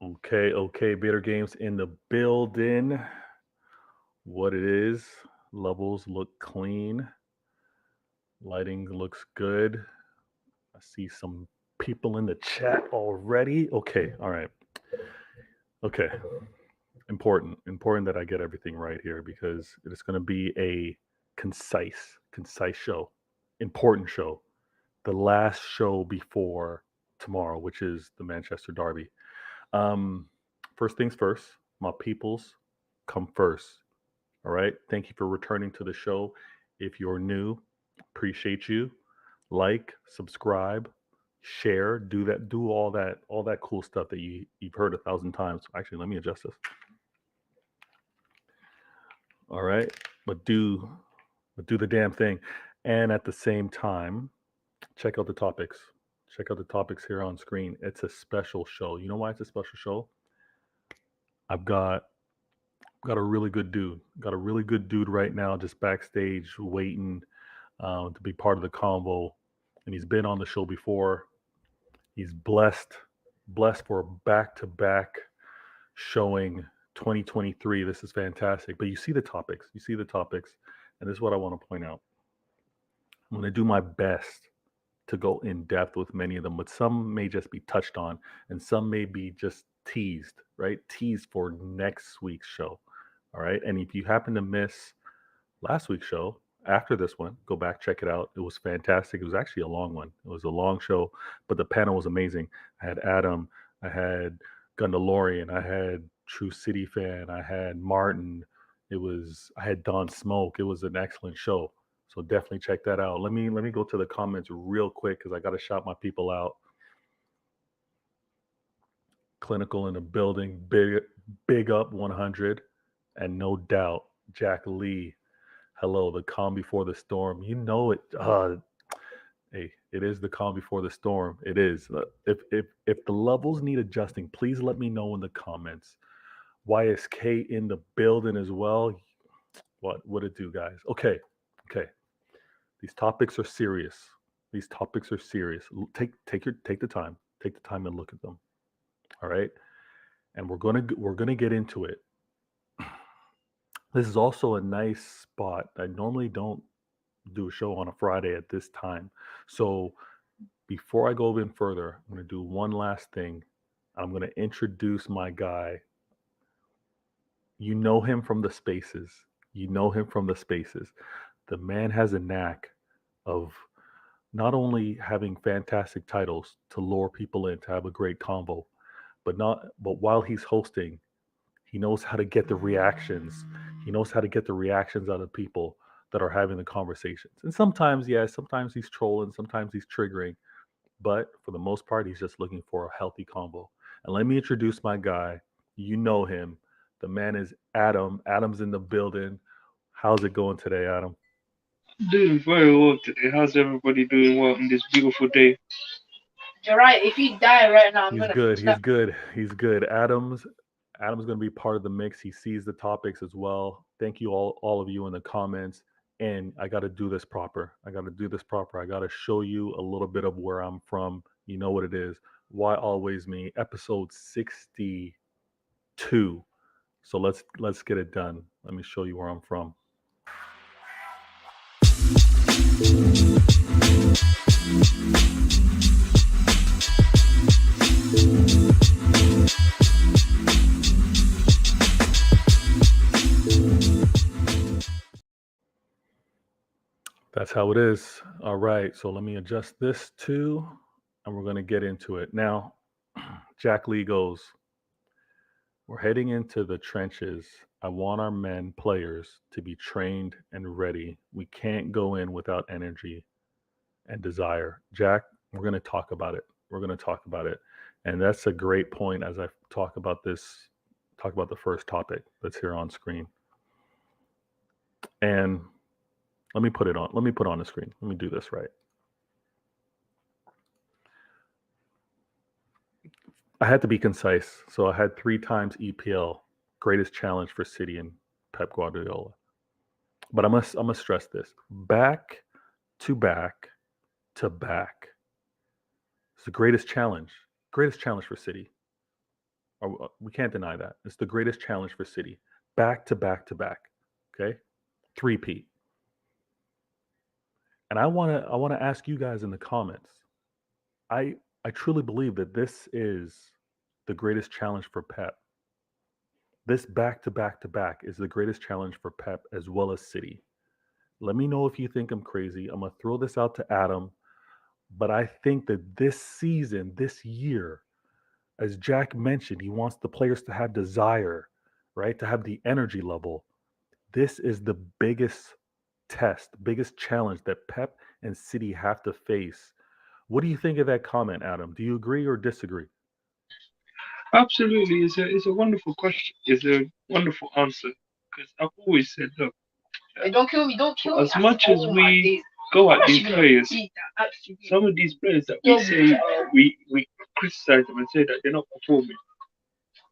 Okay. Bitter Games in the building. What it is, levels look clean. Lighting looks good. I see some people in the chat already. Okay, all right. Okay, important that I get everything right here because it is going to be a concise show, important show. The last show before tomorrow, which is the Manchester Derby. Um, First things first, my peoples come first. All right. Thank you for returning to the show. If you're new, appreciate you. Like, subscribe, share, do all that cool stuff that you've heard 1,000 times. Actually, let me adjust this. All right. But do the damn thing. And at the same time, check out the topics. Check out the topics here on screen. It's a special show. You know why it's a special show? I've got a really good dude. Got a really good dude right now, just backstage waiting to be part of the convo. And he's been on the show before. He's blessed for back to back showing 2023. This is fantastic. But you see the topics. You see the topics. And this is what I want to point out. I'm going to do my best to go in depth with many of them, but some may just be touched on and some may be just teased, right? Teased for next week's show. All right. And if you happen to miss last week's show, after this one, go back, check it out. It was fantastic. It was actually a long one. It was a long show, but the panel was amazing. I had Adam, I had Gundalorian, I had True City Fan, I had Martin. I had Don Smoke. It was an excellent show. So definitely check that out. Let me go to the comments real quick because I got to shout my people out. Clinical in the building, big up 100, and no doubt Jack Lee. Hello, the calm before the storm. You know it. Hey, it is the calm before the storm. It is. If the levels need adjusting, please let me know in the comments. YSK in the building as well. What it do, guys? Okay. These topics are serious. These topics are serious. Take the time. Take the time and look at them. All right, and we're gonna get into it. This is also a nice spot. I normally don't do a show on a Friday at this time. So before I go even further, I'm going to do one last thing. I'm going to introduce my guy. You know him from the spaces. You know him from the spaces. The man has a knack of not only having fantastic titles to lure people in to have a great convo, but while he's hosting, he knows how to get the reactions. He knows how to get the reactions out of people that are having the conversations. And sometimes, yes, sometimes he's trolling, sometimes he's triggering, but for the most part, he's just looking for a healthy convo. And let me introduce my guy. You know him. The man is Adam. Adam's in the building. How's it going today, Adam? Doing very well today. How's everybody doing well on this beautiful day? You're right. If you die right now, I'm He's gonna good. start. He's good. He's good. Adam's going to be part of the mix. He sees the topics as well. Thank you all of you in the comments. And I got to do this proper. I got to do this proper. I got to show you a little bit of where I'm from. You know what it is. Why always me? Episode 62. So let's get it done. Let me show you where I'm from. That's how it is. All right. So let me adjust this too, and we're going to get into it. Now, Jack Lee goes, we're heading into the trenches. I want our men players to be trained and ready. We can't go in without energy and desire. Jack, we're going to talk about it. We're going to talk about it. And that's a great point as I talk about the first topic that's here on screen. And let me put on the screen. Let me do this right. I had to be concise. So I had 3 times EPL, greatest challenge for City and Pep Guardiola. But I must stress this. Back to back to back. It's the greatest challenge. Greatest challenge for City. We can't deny that. It's the greatest challenge for City. Back to back to back. Okay? Three-peat. And I wanna ask you guys in the comments. I I truly believe that this is the greatest challenge for Pep. This back to back to back is the greatest challenge for Pep as well as City. Let me know if you think I'm crazy. I'm gonna throw this out to Adam, but I think that this season, this year, as Jack mentioned, he wants the players to have desire, right? To have the energy level. This is the biggest test, biggest challenge that Pep and City have to face. What do you think of that comment, Adam? Do you agree or disagree? Absolutely, it's a wonderful question. It's a wonderful answer because I've always said, look, Hey, don't kill me, don't kill me. as much as Oh my we days. go I'm at these actually gonna players, eat that. Actually. some of these players that Yo, we say we criticize them and say that they're not performing,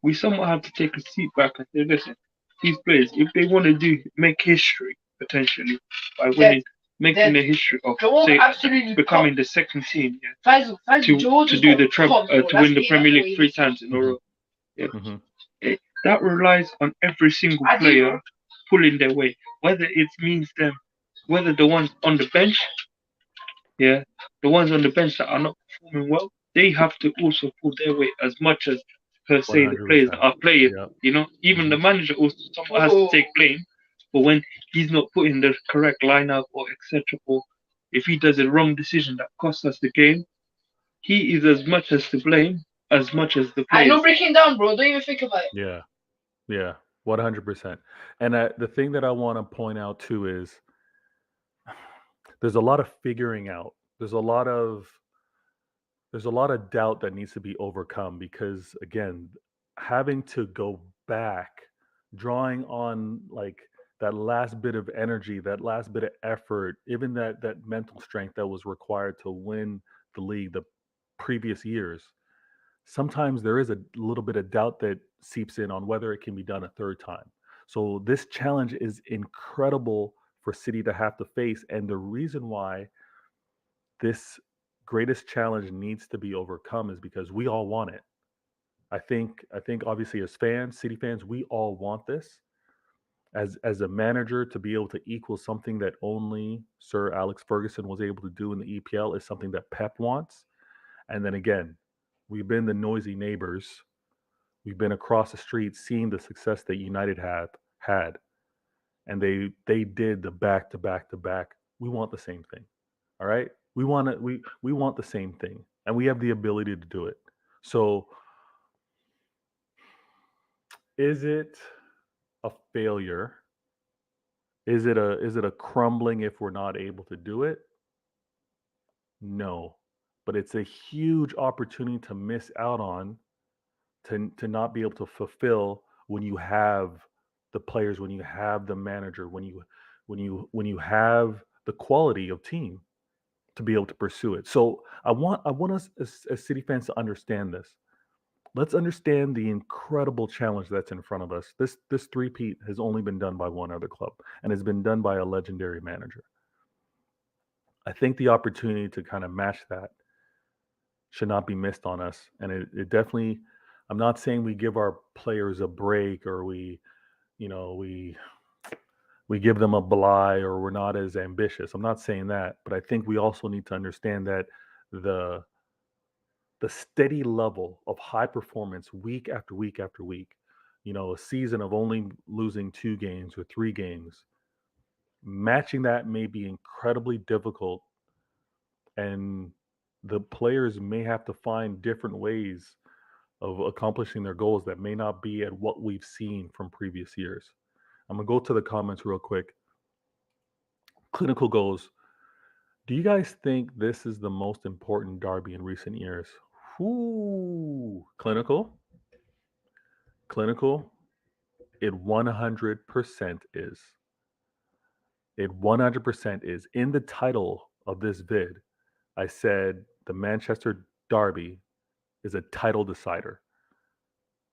we somewhat have to take a seat back and say, listen, these players, if they want to make history potentially by winning, making the history of say becoming the second team, to do the to win the Premier League 3 times in a row, yeah, Mm-hmm. that relies on every single player pulling their weight, whether it means them, whether the ones on the bench, yeah, the ones on the bench that are not performing well, they have to also pull their weight as much as per se the players that 100%. are playing. Yeah. You know, even Mm-hmm. the manager also somewhat has to take blame for when he's not putting the correct lineup or etc. Or if he does a wrong decision that costs us the game, he is as much as to blame as much as the I know players. breaking down, bro. Don't even think about it. Yeah. Yeah. 100%. And the thing that I want to point out too is there's a lot of figuring out. There's a lot of doubt that needs to be overcome because again, having to go back, drawing on like that last bit of energy, that last bit of effort, even that mental strength that was required to win the league the previous years. Sometimes there is a little bit of doubt that seeps in on whether it can be done a third time. So this challenge is incredible for City to have to face, and the reason why this greatest challenge needs to be overcome is because we all want it. I think obviously as fans, City fans, we all want this. As a manager to be able to equal something that only Sir Alex Ferguson was able to do in the EPL is something that Pep wants. And then again, we've been the noisy neighbors. We've been across the street seeing the success that United have had, and they did the back to back to back. We want the same thing. All right? We want the same thing, and we have the ability to do it. So, is it a failure? Is it a crumbling if we're not able to do it? No. But it's a huge opportunity to miss out on, to not be able to fulfill when you have the players, when you have the manager, when you have the quality of team to be able to pursue it. So I want us as City fans to understand this. Let's understand the incredible challenge that's in front of us. This three-peat has only been done by one other club, and has been done by a legendary manager. I think the opportunity to kind of match that should not be missed on us. And it definitely, I'm not saying we give our players a break, or you know, we give them a bly, or we're not as ambitious. I'm not saying that, but I think we also need to understand that the the steady level of high performance week after week after week, a season of only losing 2 games or 3 games, matching that may be incredibly difficult, and the players may have to find different ways of accomplishing their goals that may not be at what we've seen from previous years. I'm gonna go to the comments real quick. Clinical goes, do you guys think this is the most important derby in recent years? Ooh, clinical. It 100% is. It 100% is. In the title of this vid, I said the Manchester Derby is a title decider.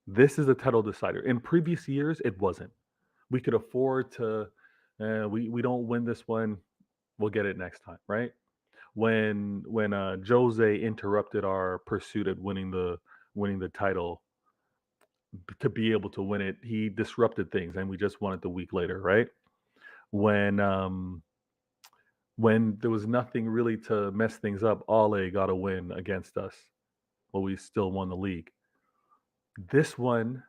This is a title decider. In previous years, it wasn't. We could afford to, we don't win this one, we'll get it next time, right? When Jose interrupted our pursuit at winning the title to be able to win it. He disrupted things, and we just won it the week later, right? When when there was nothing really to mess things up, Ole got a win against us, but we still won the league. This one,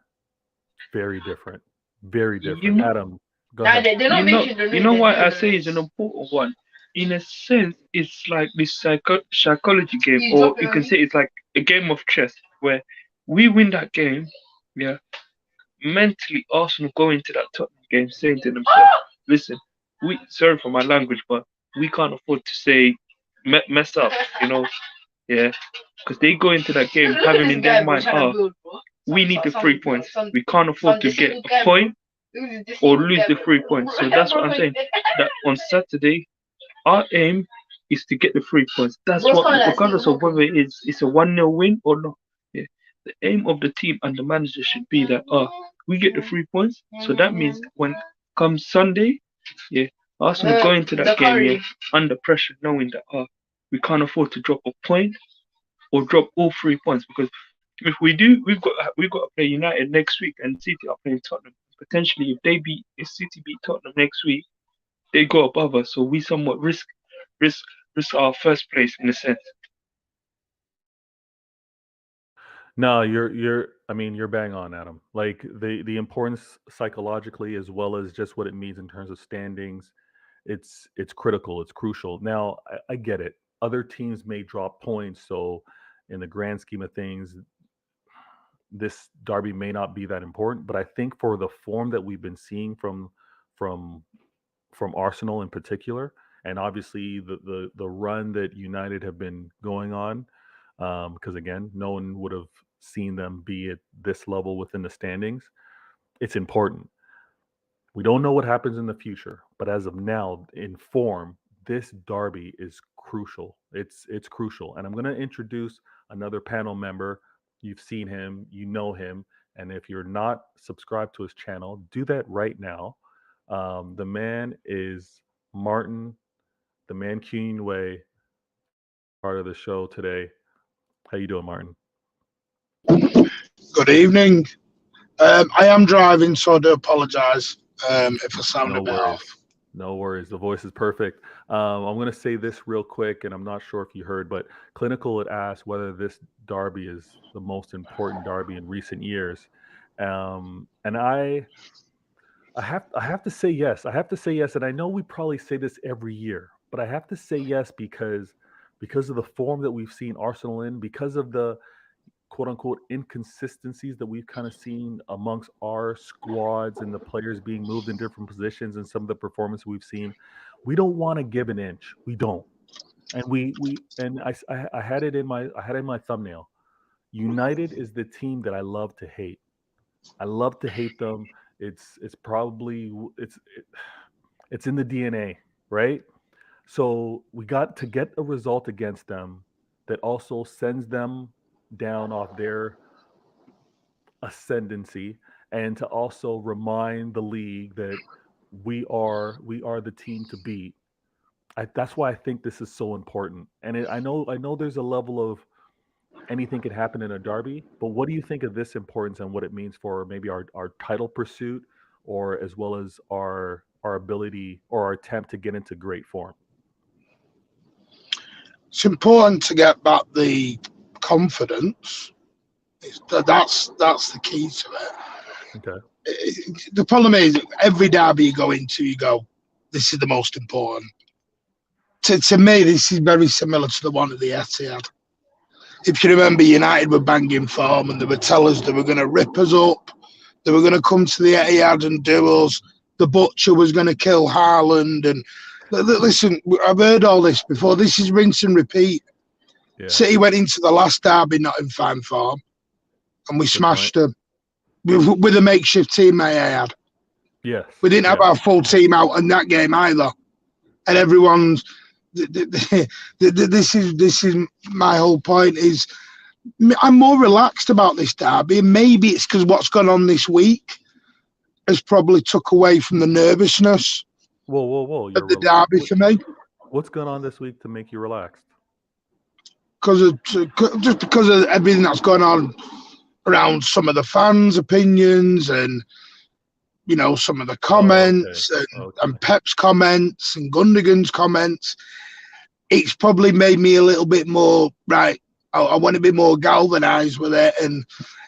very different, very You different. know, Adam, go Nah, ahead. they're not making the you news. know They're why doing I the say it's an news. important one. In a sense, it's like this psychology game, You or dropping you on can me? say it's like a game of chess where we win that game. Yeah, mentally, Arsenal go into that Tottenham game saying to themselves, "Listen, we sorry for my language, but we can't afford to say mess up." You know, yeah, because they go into that game Look at having this in their guy, bro, mind, trying to build, bro. we need the 3 points. We can't afford to This get single a guy, bro. point Look at this or single lose guy, the bro. 3 points. So that's what I'm saying. That on Saturday, our aim is to get the 3 points. That's Bro's what, coming like regardless Stephen of whether it's a 1-0 win or not. Yeah, the aim of the team and the manager should be that we get the 3 points. So that means when comes Sunday, yeah, Arsenal go into that game, yeah, under pressure, knowing that we can't afford to drop a point or drop all 3 points, because if we do, we've got to play United next week, and City are playing Tottenham. Potentially, if City beat Tottenham next week, they go above us. So we somewhat risk risk our first place in a sense. No, you're I mean, you're bang on, Adam. Like the importance psychologically as well as just what it means in terms of standings, it's critical, it's crucial. Now, I get it. Other teams may drop points, so in the grand scheme of things, this derby may not be that important, but I think for the form that we've been seeing from from Arsenal in particular, and obviously the run that United have been going on, because again, no one would have seen them be at this level within the standings. It's important. We don't know what happens in the future, but as of now, in form, this derby is crucial. It's crucial, and I'm going to introduce another panel member. You've seen him, you know him, and if you're not subscribed to his channel, do that right now. The man is Martin, the Mancunian Way, part of the show today. How you doing, Martin? Good evening. I am driving, so I do apologise if I sound No a bit worries. off. No worries. The voice is perfect. I'm going to say this real quick, and I'm not sure if you heard, but Clinical had asked whether this derby is the most important derby in recent years, and I have to say yes. I have to say yes, and I know we probably say this every year, but I have to say yes because of the form that we've seen Arsenal in, because of the quote unquote inconsistencies that we've kind of seen amongst our squads and the players being moved in different positions and some of the performance we've seen. We don't want to give an inch. We don't. And we and I had it in my thumbnail. United is the team that I love to hate. I love to hate them. It's probably it's in the DNA, right? So we got to get a result against them that also sends them down off their ascendancy, and to also remind the league that we are the team to beat. That's why I think this is so important. And I know there's a level of anything could happen in a derby, but what do you think of this importance and what it means for maybe our title pursuit, or as well as our ability or our attempt to get into great form? It's important to get back the confidence. That's the key to it. Okay. The problem is, every derby you go into, you go, this is the most important. To me, this is very similar to the one at the Etihad. If you remember, United were banging form, and they would tell us they were going to rip us up. They were going to come to the Etihad and do us. The Butcher was going to kill Haaland. And listen, I've heard all this before. This is rinse and repeat. Yeah. City went into the last derby not in fine form, and we Good smashed point. them with a makeshift team they had. Yes. We didn't have Yeah. our full team out in that game either. And everyone's this is my whole point. Is I'm more relaxed about this derby. Maybe it's because what's gone on this week has probably took away from the nervousness Whoa! of the derby for me. What's going on this week to make you relaxed? Because of everything that's going on around some of the fans' opinions and, you know, some of the comments and Pep's comments and Gundogan's comments. It's probably made me a little bit more, right, I want to be more galvanised with it, and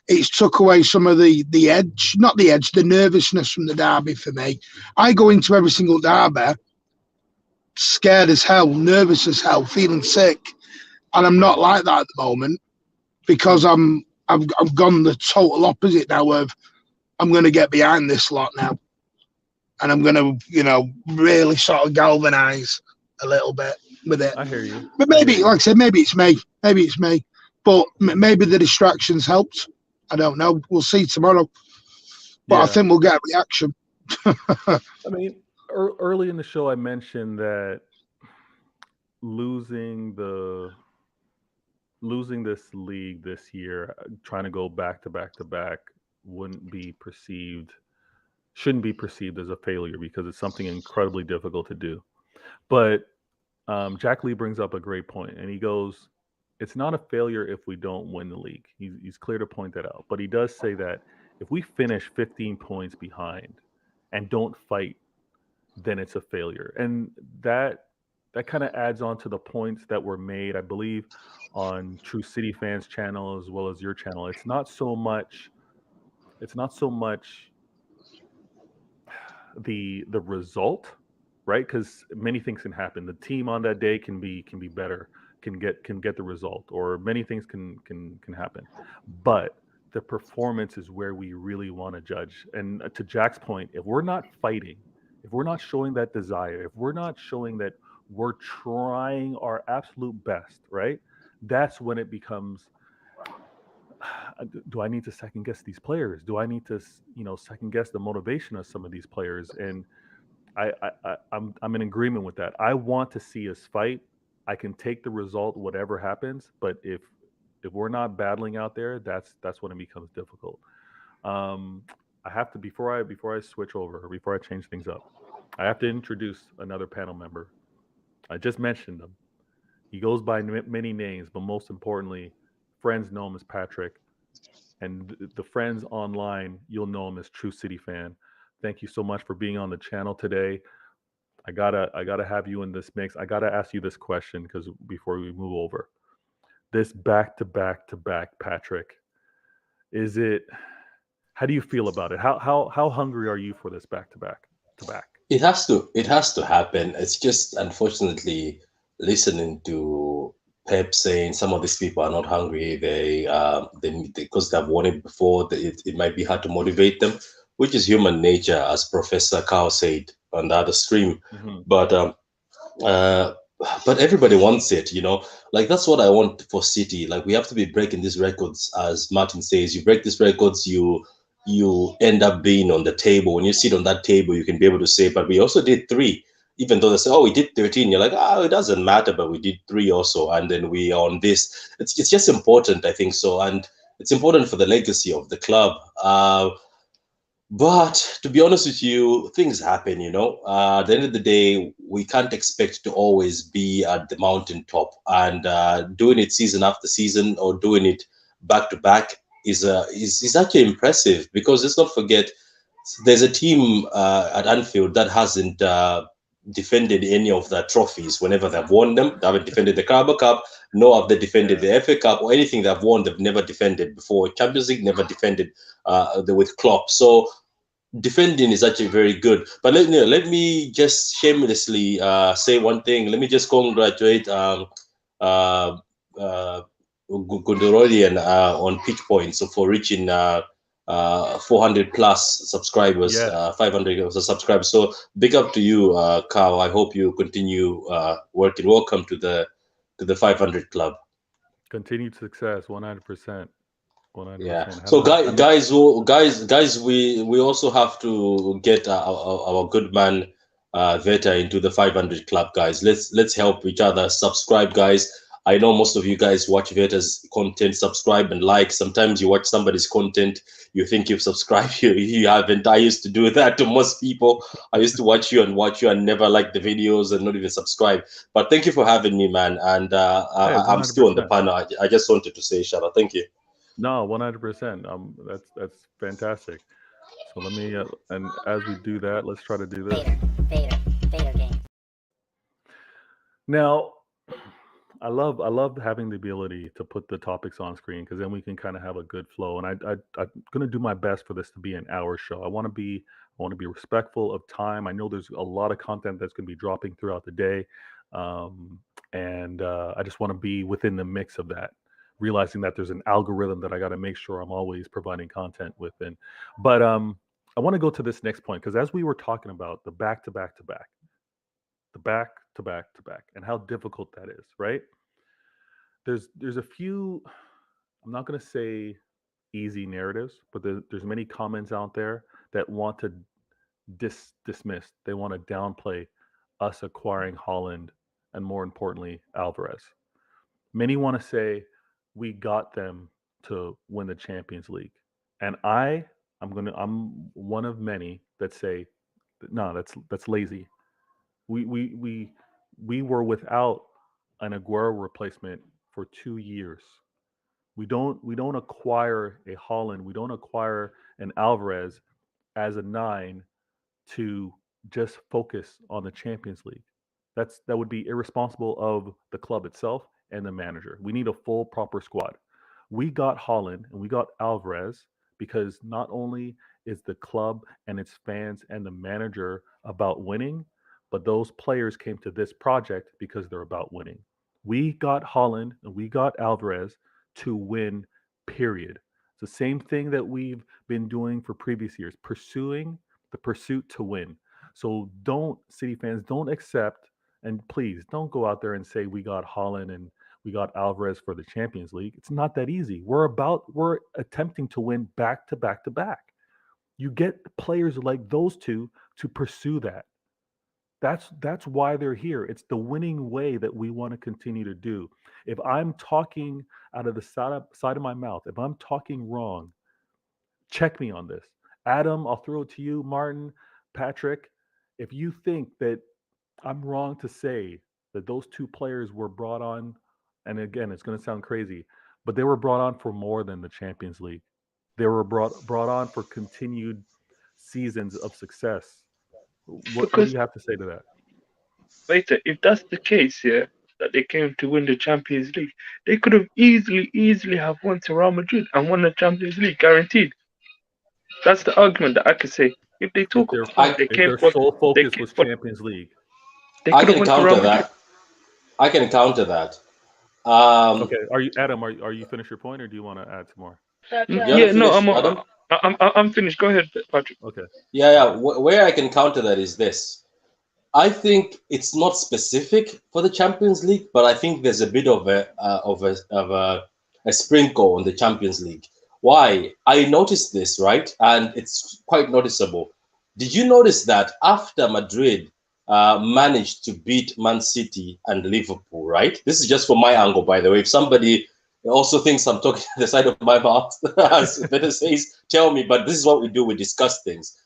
it's took away some of the edge, not the edge, the nervousness from the derby for me. I go into every single derby scared as hell, nervous as hell, feeling sick, and I'm not like that at the moment because I've gone the total opposite now of I'm going to get behind this lot now, and I'm going to, you know, really sort of galvanise a little bit with it. I hear you. But maybe, like I said, maybe it's me. Maybe it's me. But maybe the distractions helped. I don't know. We'll see tomorrow. But Yeah. I think we'll get a reaction. I mean, early in the show, I mentioned that losing this league this year, trying to go back to back to back, shouldn't be perceived as a failure because it's something incredibly difficult to do. But Jack Lee brings up a great point, and he goes, it's not a failure if we don't win the league. He's clear to point that out. But he does say that if we finish 15 points behind and don't fight, then it's a failure. And that kind of adds on to the points that were made, I believe, on True City Fans channel as well as your channel. It's not so much the result, right? Because many things can happen. The team on that day can be better, can get the result, or many things can happen. But the performance is where we really want to judge. And to Jack's point, if we're not fighting, if we're not showing that desire, if we're not showing that we're trying our absolute best, right? That's when it becomes, do I need to second guess these players? Do I need to, second guess the motivation of some of these players? And I'm in agreement with that. I want to see us fight. I can take the result, whatever happens. But if we're not battling out there, that's when it becomes difficult. I have to, before I switch over, or before I change things up, I have to introduce another panel member. I just mentioned him. He goes by many names, but most importantly, friends know him as Patrick, and the friends online, you'll know him as True City Fan. Thank you so much for being on the channel today. I gotta have you in this mix. I gotta ask you this question because before we move over, this back to back Patrick, how do you feel about it? How hungry are you for this back to back? It has to happen. It's just, unfortunately, listening to Pep saying some of these people are not hungry. They because they've won it before. It might be hard to motivate them, which is human nature, as Professor Carl said on the other stream. Mm-hmm. But everybody wants it, Like, that's what I want for City. Like, we have to be breaking these records, as Martin says. You break these records, you end up being on the table. When you sit on that table, you can be able to say, but we also did 3. Even though they say, oh, we did 13, you're like, it doesn't matter, but we did 3 also, and then we are on this. It's just important, I think so, and it's important for the legacy of the club. But to be honest with you, things happen, At the end of the day, we can't expect to always be at the mountaintop, and doing it season after season or doing it back to back is actually impressive, because let's not forget, there's a team at Anfield that hasn't defended any of the trophies whenever they've won them. They haven't defended the Carabao Cup, nor have they defended the FA Cup, or anything they've won, they've never defended before. Champions League, never defended with Klopp. So defending is actually very good. But let me just shamelessly say one thing. Let me just congratulate Gundorodian on Pitch Point, so for reaching 400 plus subscribers, yes. 500 subscribers. So big up to you, Carl. I hope you continue working. Welcome to the 500 club. Continued success, 100%. 100%. Yeah. So guys, we also have to get our good man Veta into the 500 club, guys. Let's help each other. Subscribe, guys. I know most of you guys watch Veta's content, subscribe and like. Sometimes you watch somebody's content, you think you've subscribed, you haven't. I used to do that to most people. I used to watch you and never like the videos and not even subscribe. But thank you for having me, man. And I'm still on the panel. I just wanted to say shout out. Thank you. No, 100%. That's fantastic. So let me, and as we do that, let's try to do this. Vader game. Now, I love having the ability to put the topics on screen because then we can kind of have a good flow. And I'm gonna do my best for this to be an hour show. I want to be respectful of time. I know there's a lot of content that's gonna be dropping throughout the day, and I just want to be within the mix of that, realizing that there's an algorithm that I got to make sure I'm always providing content within. But I want to go to this next point because as we were talking about the back to back to back, the back to back to back, and how difficult that is, right? There's a few. I'm not going to say easy narratives, but there's many comments out there that want to dismiss. They want to downplay us acquiring Holland and more importantly Alvarez. Many want to say we got them to win the Champions League, and I'm one of many that say no, that's lazy. We were without an Aguero replacement for 2 years. We don't acquire a Holland, we don't acquire an Alvarez as a nine to just focus on the Champions League. That would be irresponsible of the club itself and the manager. We need a full proper squad. We got Holland and we got Alvarez because not only is the club and its fans and the manager about winning, but those players came to this project because they're about winning. We got Holland and we got Alvarez to win, period. It's the same thing that we've been doing for previous years, pursuing the pursuit to win. So don't, City fans, don't accept, and please don't go out there and say we got Holland and we got Alvarez for the Champions League. It's not that easy. We're attempting to win back to back to back. You get players like those two to pursue that. That's why they're here. It's the winning way that we want to continue to do. If I'm talking out of the side of my mouth, if I'm talking wrong, check me on this. Adam, I'll throw it to you. Martin, Patrick, if you think that I'm wrong to say that those two players were brought on, and again, it's going to sound crazy, but they were brought on for more than the Champions League. They were brought on for continued seasons of success. What do Because you have to say to that? later, if that's the case, yeah, that they came to win the Champions League, they could have easily have won to Real Madrid and won the Champions League, guaranteed. That's the argument that I could say. If they If talk their about they if came their for sole they focus came, was but Champions League. they I could have can won to Real counter Madrid. that. I can counter that. Um, Okay, are you Adam? Are you finished your point, or do you want to add some more? you Cha-cha. want Yeah, to no, finish, Adam? I'm finished. Go ahead, Patrick. Okay, Yeah, yeah. okay, Where I can counter that is this. I think it's not specific for the Champions League, but I think there's a bit of a sprinkle on the Champions League. Why? I noticed this, right? And it's quite noticeable. Did you notice that after Madrid managed to beat Man City and Liverpool, right? This is just from my angle, by the way. If somebody also thinks I'm talking the side of my mouth, as better says, tell me. But this is what we do. We discuss things.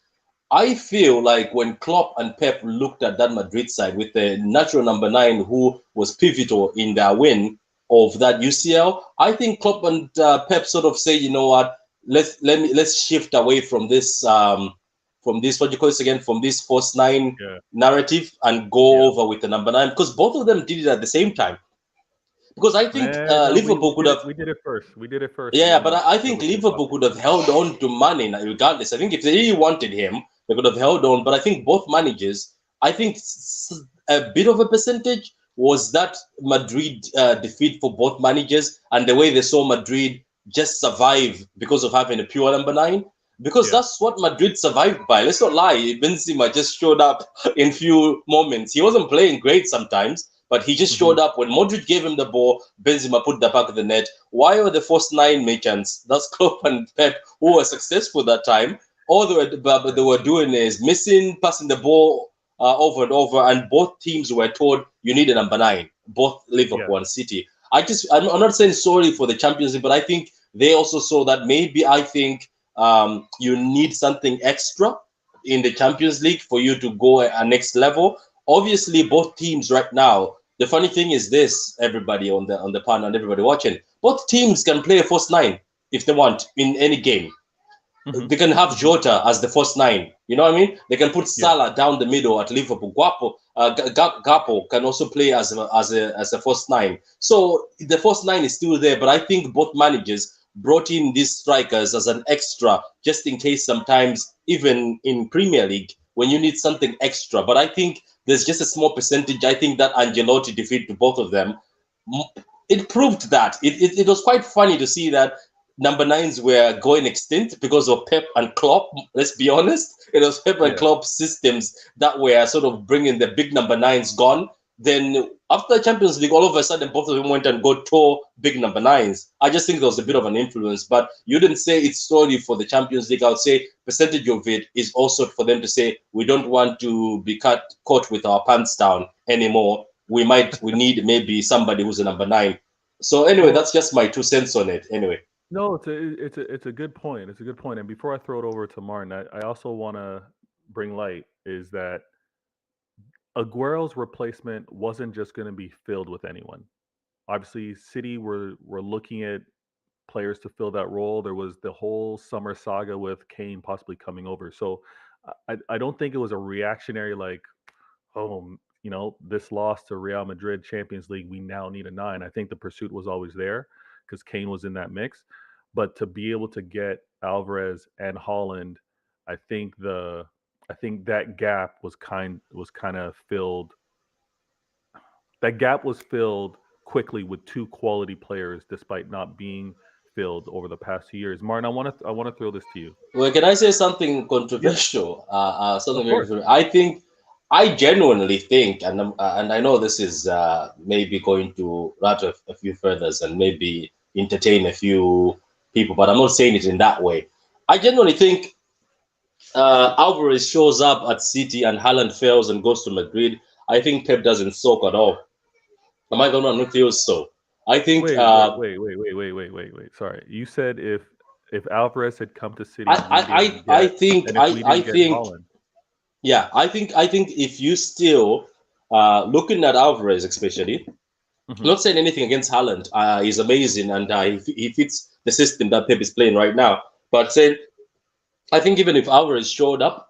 I feel like when Klopp and Pep looked at that Madrid side with the natural number 9 who was pivotal in their win of that UCL, I think Klopp and Pep sort of say, you know what, let's shift away from this what you call this again, from this false 9 yeah, narrative and go yeah. over with the number 9, because both of them did it at the same time. Because I think No, Liverpool could have. we did it first. We did it first, and Yeah, but then I think Liverpool Liverpool copied. could have held on to Mane regardless. I think if they really wanted him, they could have held on. But I think both managers, I think a bit of a percentage was that Madrid defeat for both managers and the way they saw Madrid just survive because of having a pure number 9. Because Yeah, that's what Madrid survived by. Let's not lie. Benzema just showed up in few moments. He wasn't playing great sometimes, but he just hmm showed up. When Modric gave him the ball, Benzema put the back of the net. Why were the first 9 merchants, that's Klopp and Pep, who were successful that time? All they were doing is missing, passing the ball over and over, and both teams were told you need a number 9, both yeah, Liverpool and City. I'm not saying sorry for the Champions League, but I think they also saw that maybe I think you need something extra in the Champions League for you to go a next level. Obviously, both teams right now. The funny thing is this: everybody on the panel and everybody watching, both teams can play a first 9. if they want in any game. Mhm. They can have Jota as the first 9. You know what I mean? They can put Salah down the middle at Liverpool. Gakpo can also play as a first 9. So the first 9 is still there, but I think both managers brought in these strikers as an extra, just in case sometimes, even in Premier League, when you need something extra. But I think there's just a small percentage. I think that Ancelotti defeat to both of them, it proved that. It was quite funny to see that number 9s were going extinct because of Pep and Klopp. Let's be honest. It was Pep and Klopp systems that were sort of bringing the big number 9s gone. Then after the Champions League, all of a sudden, both of them went and got 2 big number 9s. I just think there was a bit of an influence, but you didn't say it's solely for the Champions League. I would say percentage of it is also for them to say, we don't want to be caught with our pants down anymore. We need maybe somebody who's a number 9. So anyway, that's just my 2 cents on it. Anyway. No, it's a good point. It's a good point. And before I throw it over to Martin, I also want to bring light is that Aguero's replacement wasn't just going to be filled with anyone. Obviously, City were looking at players to fill that role. There was the whole summer saga with Kane possibly coming over. So I don't think it was a reactionary like, oh, this loss to Real Madrid Champions League, we now need a 9. I think the pursuit was always there because Kane was in that mix. But to be able to get Alvarez and Haaland, I think that gap was kind of filled. That gap was filled quickly with 2 quality players, despite not being filled over the past 2 years. Martin, I want to throw this to you. Well, can I say something controversial? Something very. I genuinely think, and I know this is maybe going to rattle a few feathers and maybe entertain a few people, but I'm not saying it in that way. I genuinely think Alvarez shows up at City and Haaland fails and goes to Madrid. I think Pep doesn't soak at all. Am I going to feel so? I think. Wait. Sorry, you said if Alvarez had come to City, I think. Yeah, I think if you still looking at Alvarez especially, not saying anything against Haaland, he's amazing and he fits the system that Pep is playing right now. But saying, I think even if Alvarez showed up,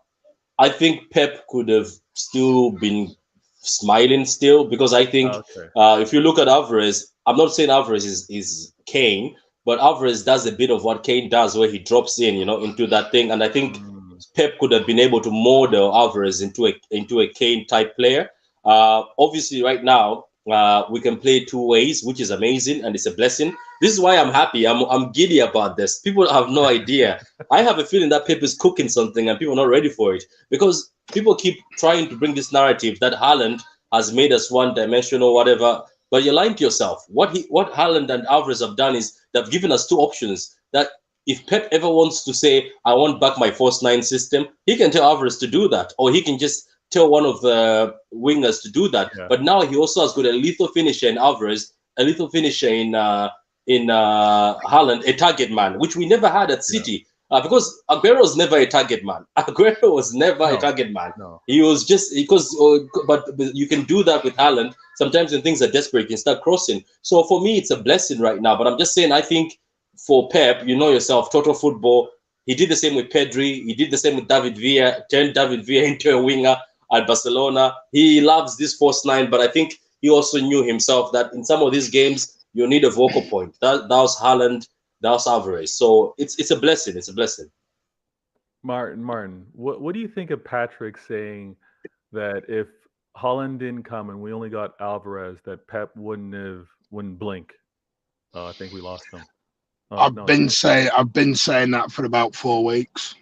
I think Pep could have still been smiling still, because I think if you look at Alvarez, I'm not saying Alvarez is Kane, but Alvarez does a bit of what Kane does where he drops in, into that thing. And I think Pep could have been able to model Alvarez into a Kane type player. Obviously, right now we can play 2 ways, which is amazing and it's a blessing. This is why I'm happy. I'm giddy about this. People have no idea. I have a feeling that Pep is cooking something and people are not ready for it, because people keep trying to bring this narrative that Haaland has made us one-dimensional, whatever. But you're lying to yourself. What Haaland and Alvarez have done is they've given us 2 options that. If Pep ever wants to say, I want back my first 9 system, he can tell Alvarez to do that. Or he can just tell one of the wingers to do that. Yeah. But now he also has got a lethal finisher in Alvarez, a lethal finisher in Haaland, a target man, which we never had at City. Because Aguero was never a target man. Aguero was never a target man. No. He was just, but you can do that with Haaland. Sometimes when things are desperate, you can start crossing. So for me, it's a blessing right now. But I'm just saying, I think, for Pep, yourself, total football. He did the same with Pedri. He did the same with David Villa, turned David Villa into a winger at Barcelona. He loves this first 9, but I think he also knew himself that in some of these games, you need a vocal point. That was Haaland, that was Alvarez. So it's a blessing. It's a blessing. Martin, what do you think of Patrick saying that if Haaland didn't come and we only got Alvarez, that Pep wouldn't blink? I think we lost him. I've been saying that for about 4 weeks.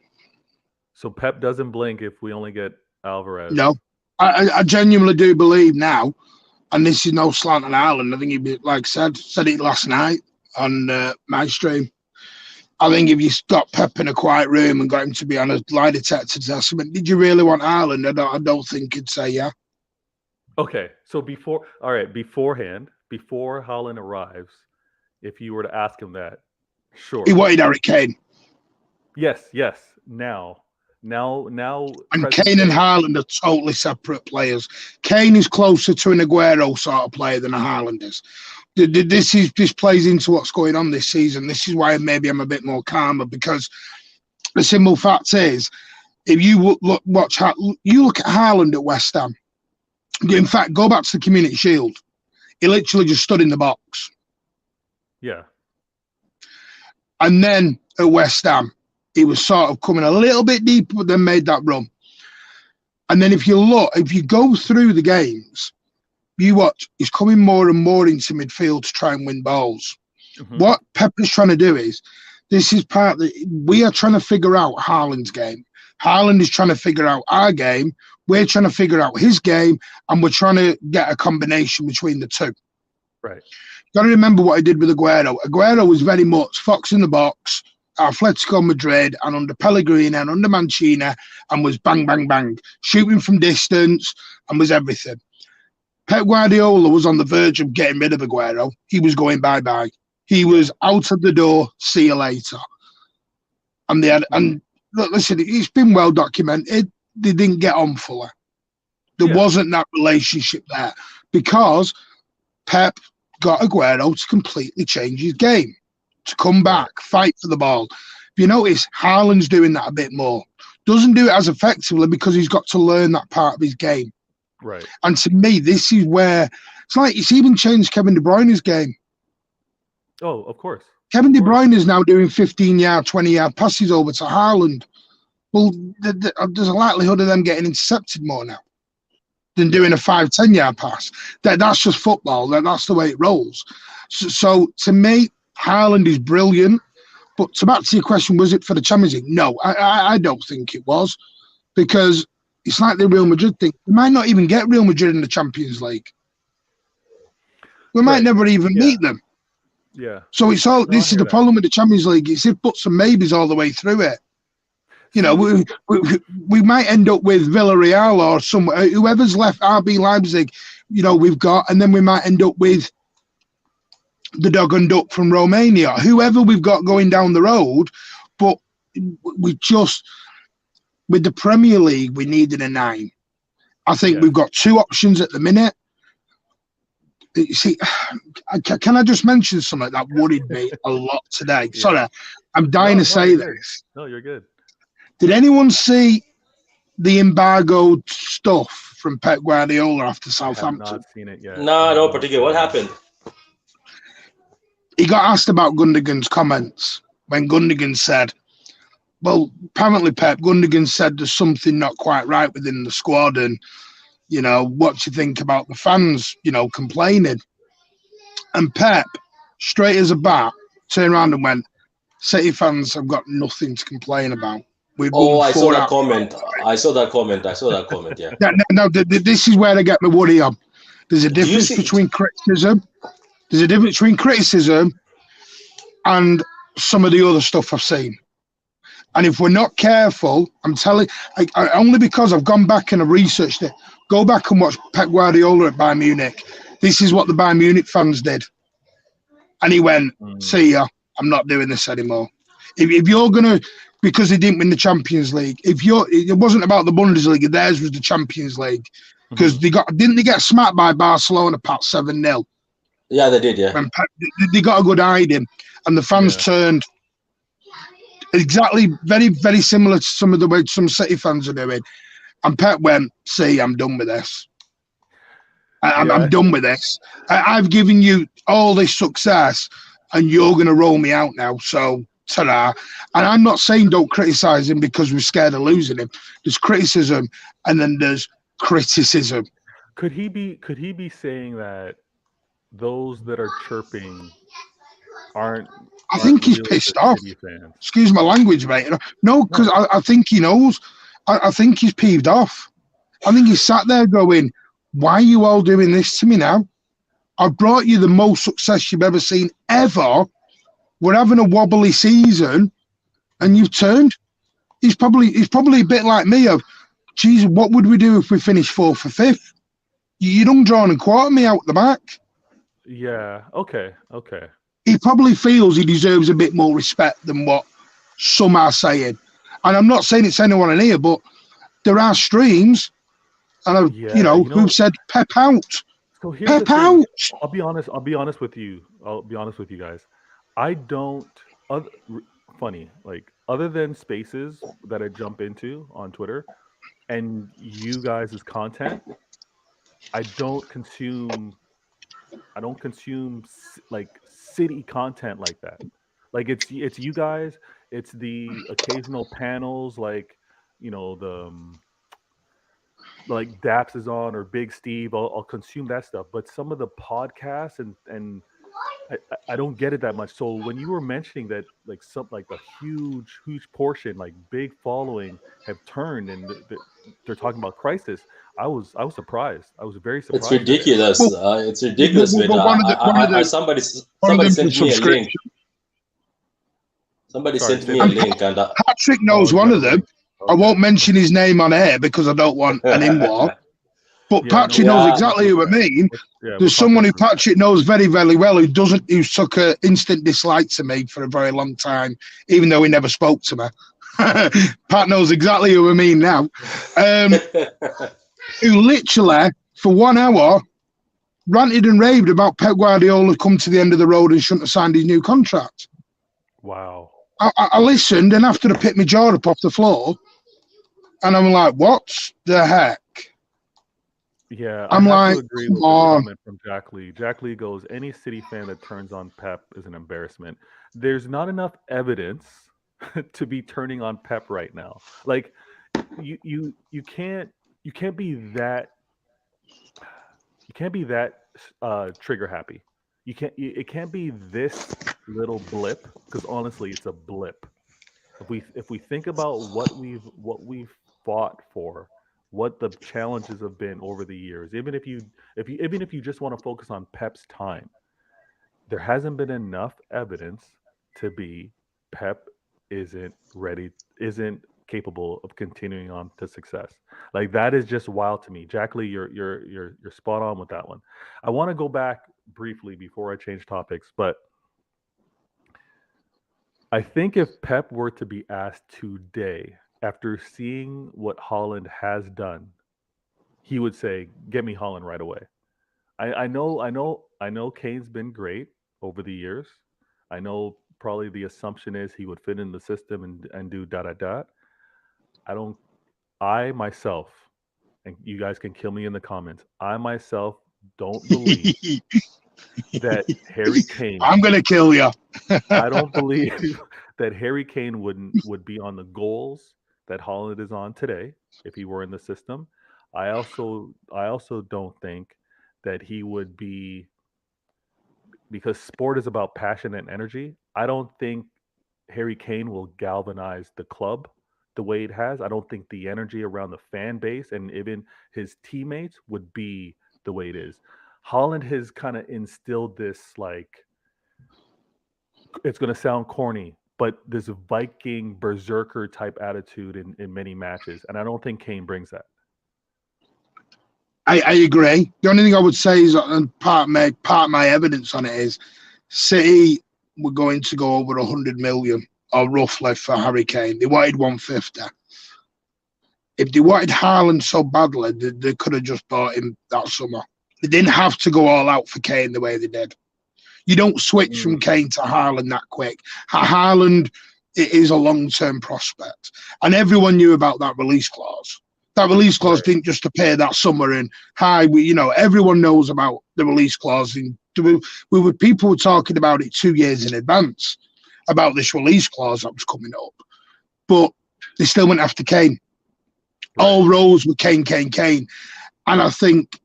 So Pep doesn't blink if we only get Alvarez. No, I genuinely do believe now, and this is no slant on Haaland. I think he said it last night on my stream. I think if you got Pep in a quiet room and got him to be on a lie detector test, did you really want Haaland? I don't think he'd say yeah. Okay, so beforehand, before Haaland arrives, if you were to ask him that. Sure. He wanted Harry Kane. Yes. Now. And Kane and Haaland are totally separate players. Kane is closer to an Aguero sort of player than a Haaland is. This plays into what's going on this season. This is why maybe I'm a bit more calmer, because the simple fact is, if you look at Haaland at West Ham. In fact, go back to the Community Shield. He literally just stood in the box. Yeah. And then at West Ham, he was sort of coming a little bit deeper, but then made that run. And then if you go through the games, you watch, he's coming more and more into midfield to try and win balls. Mm-hmm. What Pep is trying to do is, this is part that we are trying to figure out Haaland's game. Haaland is trying to figure out our game. We're trying to figure out his game, and we're trying to get a combination between the two. Right. Got to remember what I did with Aguero. Aguero was very much fox in the box, Atletico Madrid, and under Pellegrini and under Mancini, and was bang, bang, bang, shooting from distance, and was everything. Pep Guardiola was on the verge of getting rid of Aguero. He was going bye-bye. He was out of the door. See you later. And look, listen, it's been well documented. They didn't get on fully. There wasn't that relationship there, because Pep got Aguero to completely change his game, to come back, fight for the ball. If you notice, Haaland's doing that a bit more. Doesn't do it as effectively because he's got to learn that part of his game. Right. And to me, this is where it's even changed Kevin De Bruyne's game. Oh, of course. Kevin De Bruyne is now doing 15-yard, 20-yard passes over to Haaland. Well, there's a likelihood of them getting intercepted more now than doing a 5-10-yard pass. That's just football. That's the way it rolls. So to me, Haaland is brilliant. But to back to your question, was it for the Champions League? No, I don't think it was, because it's like the Real Madrid thing. We might not even get Real Madrid in the Champions League. We might never even meet them. Yeah. So it's all. This is the problem with the Champions League. It's if buts and maybes all the way through it. You know, we might end up with Villarreal or whoever's left, RB Leipzig. You know, we've got, and then we might end up with the dog and duck from Romania. Whoever we've got going down the road, but we just with the Premier League, we needed a 9. I think we've got 2 options at the minute. You see, can I just mention something that worried me a lot today? Sorry, I'm dying to say this. No, you're good. Did anyone see the embargoed stuff from Pep Guardiola after Southampton? I have not seen it yet. No, no particular. What happened? He got asked about Gundogan's comments when Gundogan said, well, apparently Gundogan said there's something not quite right within the squad, and, you know, what do you think about the fans, you know, complaining? And Pep, straight as a bat, turned around and went, City fans have got nothing to complain about. I saw that comment. I saw that comment, yeah. Now, this is where I get my worry on. There's a difference between criticism. There's a difference between criticism and some of the other stuff I've seen. And if we're not careful, I'm telling you, only because I've gone back and I've researched it, go back and watch Pep Guardiola at Bayern Munich. This is what the Bayern Munich fans did. And he went, see ya, I'm not doing this anymore. If you're going to, because they didn't win the Champions League, it wasn't about the Bundesliga, theirs was the Champions League. Because didn't they get smacked by Barcelona, Pat, 7-0? Yeah, they did, yeah. They got a good hiding, and the fans turned exactly very, very similar to some of the way some City fans are doing. And Pep went, see, I'm done with this. I'm done with this. I've given you all this success, and you're going to roll me out now. So, ta-da. And I'm not saying don't criticise him because we're scared of losing him. There's criticism, and then there's criticism. Could he be saying that those that are chirping aren't? I think he's really pissed off. Fans? Excuse my language, mate. No, because I think he knows. I think he's peeved off. I think he's sat there going, why are you all doing this to me now? I've brought you the most success you've ever seen, ever. We're having a wobbly season, and you've turned. He's probably a bit like me of, geez, what would we do if we finished 4th or 5th? You done drawn and quarter me out the back. Yeah, okay. He probably feels he deserves a bit more respect than what some are saying. And I'm not saying it's anyone in here, but there are streams, and who've said Pep out. So here's the Pep thing. out. I'll be honest. I'll be honest with you. I'll be honest with you guys. I don't. Other, funny, like other than spaces that I jump into on Twitter and you guys' content, I don't consume. I don't consume like city content like that. Like it's you guys. It's the occasional panels, like the like Daps is on or Big Steve. I'll consume that stuff. But some of the podcasts and I don't get it that much. So when you were mentioning that, like some like a huge portion, like big following, have turned and they're talking about crisis, I was surprised. I was very It's surprised at it. ridiculous. Well, It's ridiculous, man. one of the Somebody one of somebody them's a sent me a link. subscription. Somebody Sorry, sent say me a that. link, and Patrick Oh, knows you one got a of them. link. I Okay. won't mention his name on air because I don't want an in war. But Yeah, no, Patrick we'll knows Yeah. talk in the exactly group who I chat. mean. Yeah, we'll There's talk in someone the who group chat. Patrick knows very, very well who took an instant dislike to me for a very long time, even though he never spoke to me. Pat knows exactly who I mean now. Who literally, for 1 hour, ranted and raved about Pep Guardiola come to the end of the road and shouldn't have signed his new contract. Wow. I listened, and after I picked my jaw up off the floor, and I'm like, what the heck? Yeah, I'm I have like, to agree come with this on. comment from Jack Lee. Jack Lee goes, any City fan that turns on Pep is an embarrassment. There's not enough evidence to be turning on Pep right now. Like you can't be that trigger happy. It can't be this little blip, because honestly it's a blip. If we think about what we've fought for, what the challenges have been over the years, even if you just want to focus on Pep's time, there hasn't been enough evidence to be Pep isn't capable of continuing on to success. Like that is just wild to me. Jack Lee, you're spot on with that one. I want to go back briefly before I change topics, but I think if Pep were to be asked today, after seeing what Haaland has done, he would say, "Get me Haaland right away." I know Kane's been great over the years. I know probably the assumption is he would fit in the system and do da da da. I don't. I myself, and you guys can kill me in the comments. I myself don't believe that Harry Kane. I'm going to kill you. I don't believe that Harry Kane would be on the goals that Haaland is on today if he were in the system. I also don't think that he would be, because sport is about passion and energy. I don't think Harry Kane will galvanize the club the way it has. I don't think the energy around the fan base and even his teammates would be the way it is. Haaland has kind of instilled this, like, it's going to sound corny, but this Viking berserker type attitude in many matches. And I don't think Kane brings that. I agree. The only thing I would say is, and part of my evidence on it is, City were going to go over 100 million, or roughly, for Harry Kane. They wanted 150. If they wanted Haaland so badly, they could have just bought him that summer. They didn't have to go all out for Kane the way they did. You don't switch from Kane to Haaland that quick. Haaland is a long-term prospect. And everyone knew about that release clause. That release clause didn't just appear that summer and, everyone knows about the release clause. And people were talking about it 2 years in advance, about this release clause that was coming up. But they still went after Kane. Right. All roads were Kane. And I think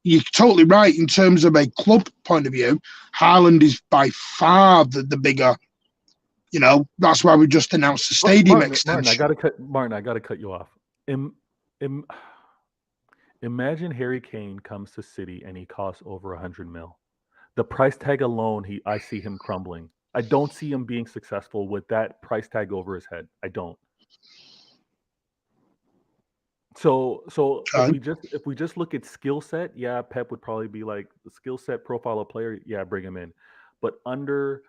you're totally right in terms of a club point of view. Haaland is by far the bigger. That's why we just announced the stadium extension. Martin, I gotta cut you off. Imagine Harry Kane comes to City and he costs over 100 mil. The price tag alone, I see him crumbling. I don't see him being successful with that price tag over his head. I don't. So if we just look at skill set, yeah, Pep would probably be like the skill set profile of player, yeah, bring him in. But under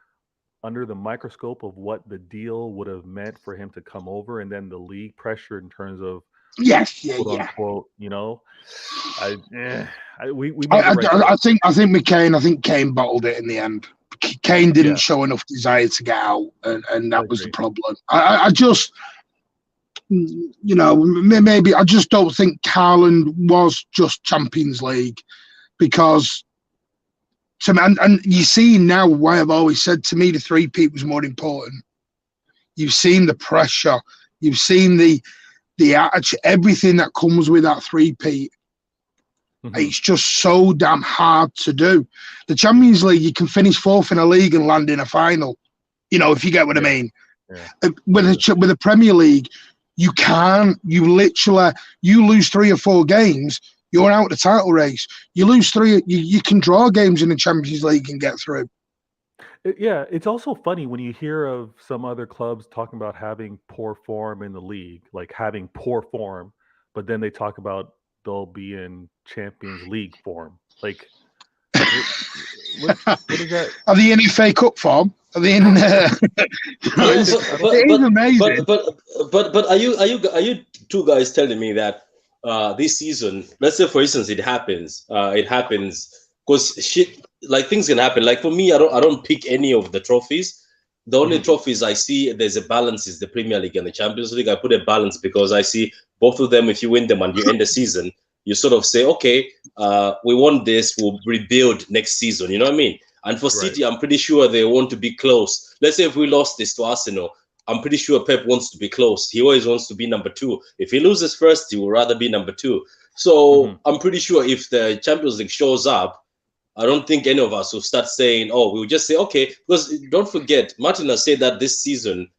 the microscope of what the deal would have meant for him to come over, and then the league pressure in terms of Yes, yeah, quote yeah. unquote. We made the right I choice. think with Kane, I think Kane bottled it in the end. Kane didn't show enough desire to get out, and that was the problem. I just, maybe I just don't think Haaland was just Champions League, because and you see now why I've always said, to me, the three-peat was more important. You've seen the pressure, you've seen the attitude, everything that comes with that three-peat. It's just so damn hard to do. The Champions League, you can finish fourth in a league and land in a final, if you get what I mean. Yeah. With the Premier League, you can't. You lose 3 or 4 games, you're out of the title race. You lose 3, you can draw games in the Champions League and get through. It's also funny when you hear of some other clubs talking about having poor form in the league, like having poor form, but then they talk about they'll be in Champions League form. Like, what is that? Are they in FA Cup form? Are they in? It is amazing. But are you two guys telling me that this season, let's say for instance, it happens because like things can happen. Like for me, I don't pick any of the trophies. The only trophies I see there's a balance is the Premier League and the Champions League. I put a balance because I see both of them. If you win them and you end the season, you sort of say, okay, we won this, we'll rebuild next season. You know what I mean? And for City, I'm pretty sure they want to be close. Let's say if we lost this to Arsenal, I'm pretty sure Pep wants to be close. He always wants to be number 2. If he loses first, he will rather be number 2. So I'm pretty sure if the Champions League shows up, I don't think any of us will start saying, oh, we'll just say, okay, because don't forget, Martin has said that this season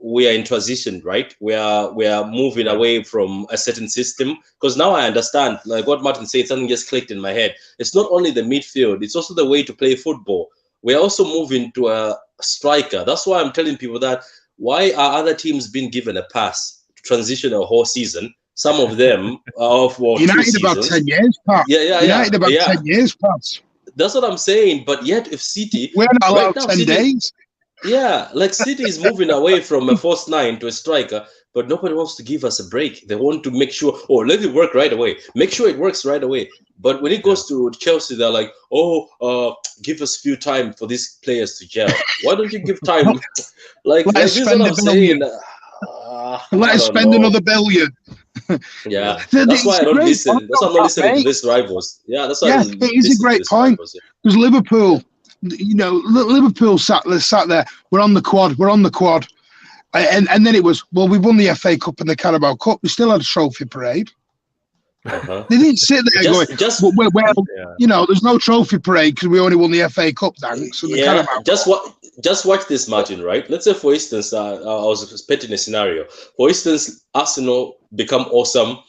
we are in transition, right? We are moving away from a certain system. Because now I understand, like what Martin said, something just clicked in my head. It's not only the midfield, it's also the way to play football. We're also moving to a striker. That's why I'm telling people that why are other teams being given a pass to transition a whole season? Some of them are for United about 10 years, Pat. United about 10 years, Pat. That's what I'm saying. But yet, if City, we're not allowed 10 days. Yeah, like City is moving away from a false 9 to a striker, but nobody wants to give us a break. They want to make sure, let it work right away. Make sure it works right away. But when it goes to Chelsea, they're like, give us a few time for these players to gel. Why don't you give time? This is what I'm saying. Let us spend another billion. Yeah, that's why I don't listen. That's why I'm not listening to these rivals. Yeah, that's why. It is a great point. Because Liverpool, Liverpool sat there. We're on the quad. And then it was, we won the FA Cup and the Carabao Cup. We still had a trophy parade. They didn't sit there there's no trophy parade because we only won the FA Cup, thanks. Just watch this, Martin, right? Let's say, for instance, I was expecting a scenario. For instance, Arsenal become awesome.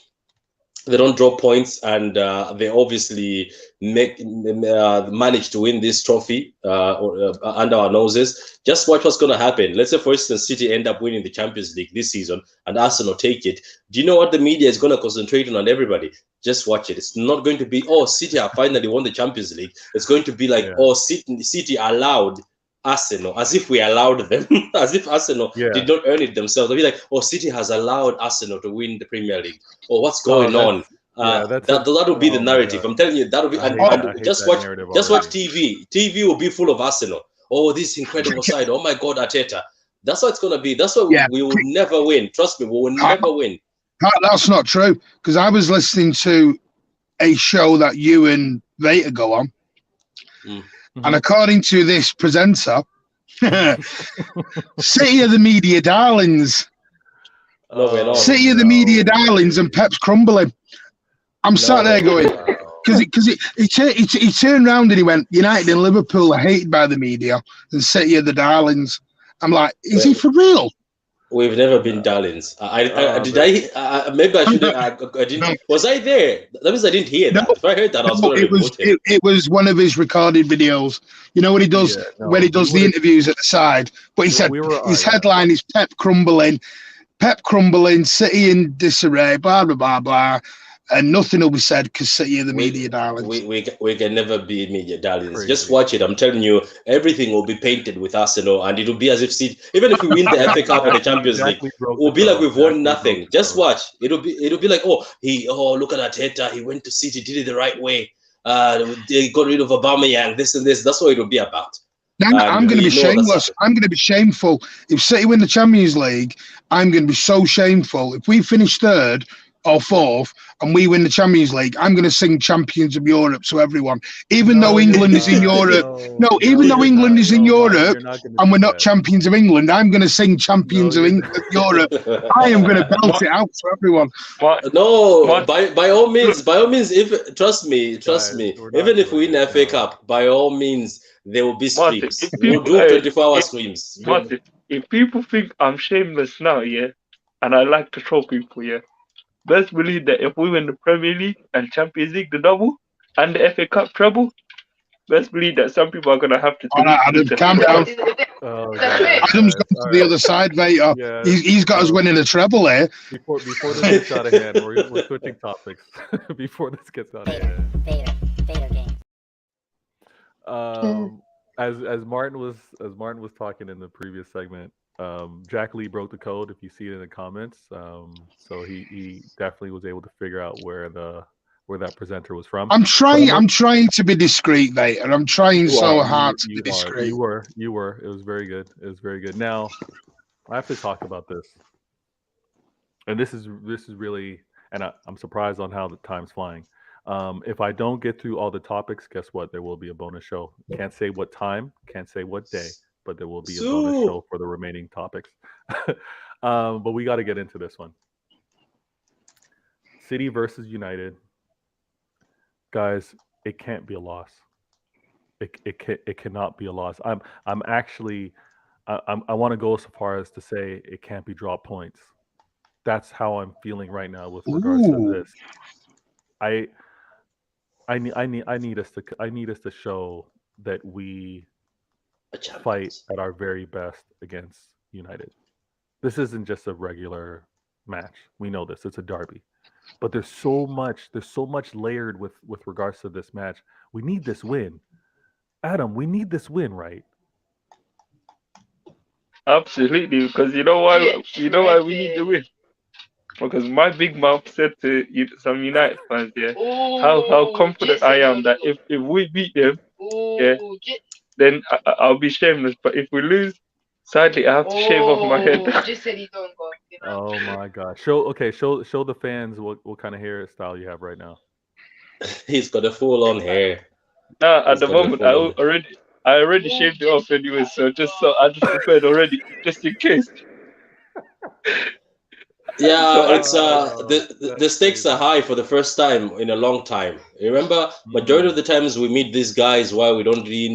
They don't drop points, and they obviously manage to win this trophy under our noses. Just watch what's going to happen. Let's say, for instance, City end up winning the Champions League this season, and Arsenal take it. Do you know what the media is going to concentrate on everybody? Just watch it. It's not going to be, City have finally won the Champions League. It's going to be like, City allowed Arsenal, as if we allowed them, as if Arsenal did not earn it themselves. They'll be like, City has allowed Arsenal to win the Premier League. What's going on? That will be the narrative. I'm telling you, that will be. Just watch TV. TV will be full of Arsenal. This incredible side. Oh my God, Arteta. That's what it's gonna be. That's what we will never win. Trust me, we will never win. That's not true. Because I was listening to a show that you and Veta go on. And according to this presenter, City are the media darlings. City are the media darlings, and Pep's crumbling. I'm sat there going, because he turned around and he went, United and Liverpool are hated by the media, and City are the darlings. I'm like, is he for real? We've never been darlings. Maybe I shouldn't. I didn't. Was I there? That means I didn't hear that. If I heard that, I was going to report it. It was one of his recorded videos. You know when he does the interviews at the side. But he said his headline is Pep crumbling, City in disarray, blah blah blah blah. and nothing will be said because City are the media darlings. We can never be media darlings. Crazy. Just watch it. I'm telling you, everything will be painted with Arsenal, and it'll be as if even if we win the FA Cup or the Champions League, it will be like we've won nothing. Just watch. It'll be like, look at Arteta. He went to City, did it the right way. They got rid of Aubameyang, this and this. That's what it'll be about. I'm going to be shameless. I'm going to be shameful. If City win the Champions League, I'm going to be so shameful. If we finish third or fourth and we win the Champions League, I'm going to sing Champions of Europe to everyone. Even though England is in Europe. Even though England is in Europe and we're not champions of England, I'm going to sing Champions of Europe. I am going to belt it out to everyone. By all means, if trust me, even if we win the FA Cup, by all means, there will be streams. We'll do 24-hour streams. Martin, if people think I'm shameless now, yeah, and I like to troll people, yeah, best believe that if we win the Premier League and Champions League, the double, and the FA Cup treble, best believe that some people are going to have to... Adam, calm down. Adam's gone to the other side, mate. Yeah, he's got us winning a treble here. Before this gets out of hand, we're switching topics. Before this gets out of hand. Vader game. As Martin was talking in the previous segment, Jack Lee broke the code. If you see it in the comments, so he definitely was able to figure out where that presenter was from. I'm trying to be discreet, mate, and I'm trying so hard to be discreet. You were. It was very good. Now, I have to talk about this, and this is really, and I'm surprised on how the time's flying. If I don't get through all the topics, guess what? There will be a bonus show. Can't say what time, can't say what day, but there will be a bonus show for the remaining topics. But we got to get into this one. City versus United. Guys, it can't be a loss. It cannot be a loss. I want to go so far as to say it can't be drop points. That's how I'm feeling right now with regards to this. I need us to show that we fight at our very best against United. This isn't just a regular match. We know this. It's a derby. But there's so much layered with regards to this match. We need this win. Adam, we need this win, right? Absolutely, because you know why we need the win. Because my big mouth said to some United fans, how confident I am that if we beat them, then I'll be shameless. But if we lose, sadly, I have to shave off my head. Just said he don't go. Oh my God! Show the fans what kind of hairstyle you have right now. He's got a full-on hair. At the moment, I already shaved it off anyway. So I just prepared already, just in case. Yeah, it's the stakes are high for the first time in a long time. Remember, majority of the times we meet these guys while we don't really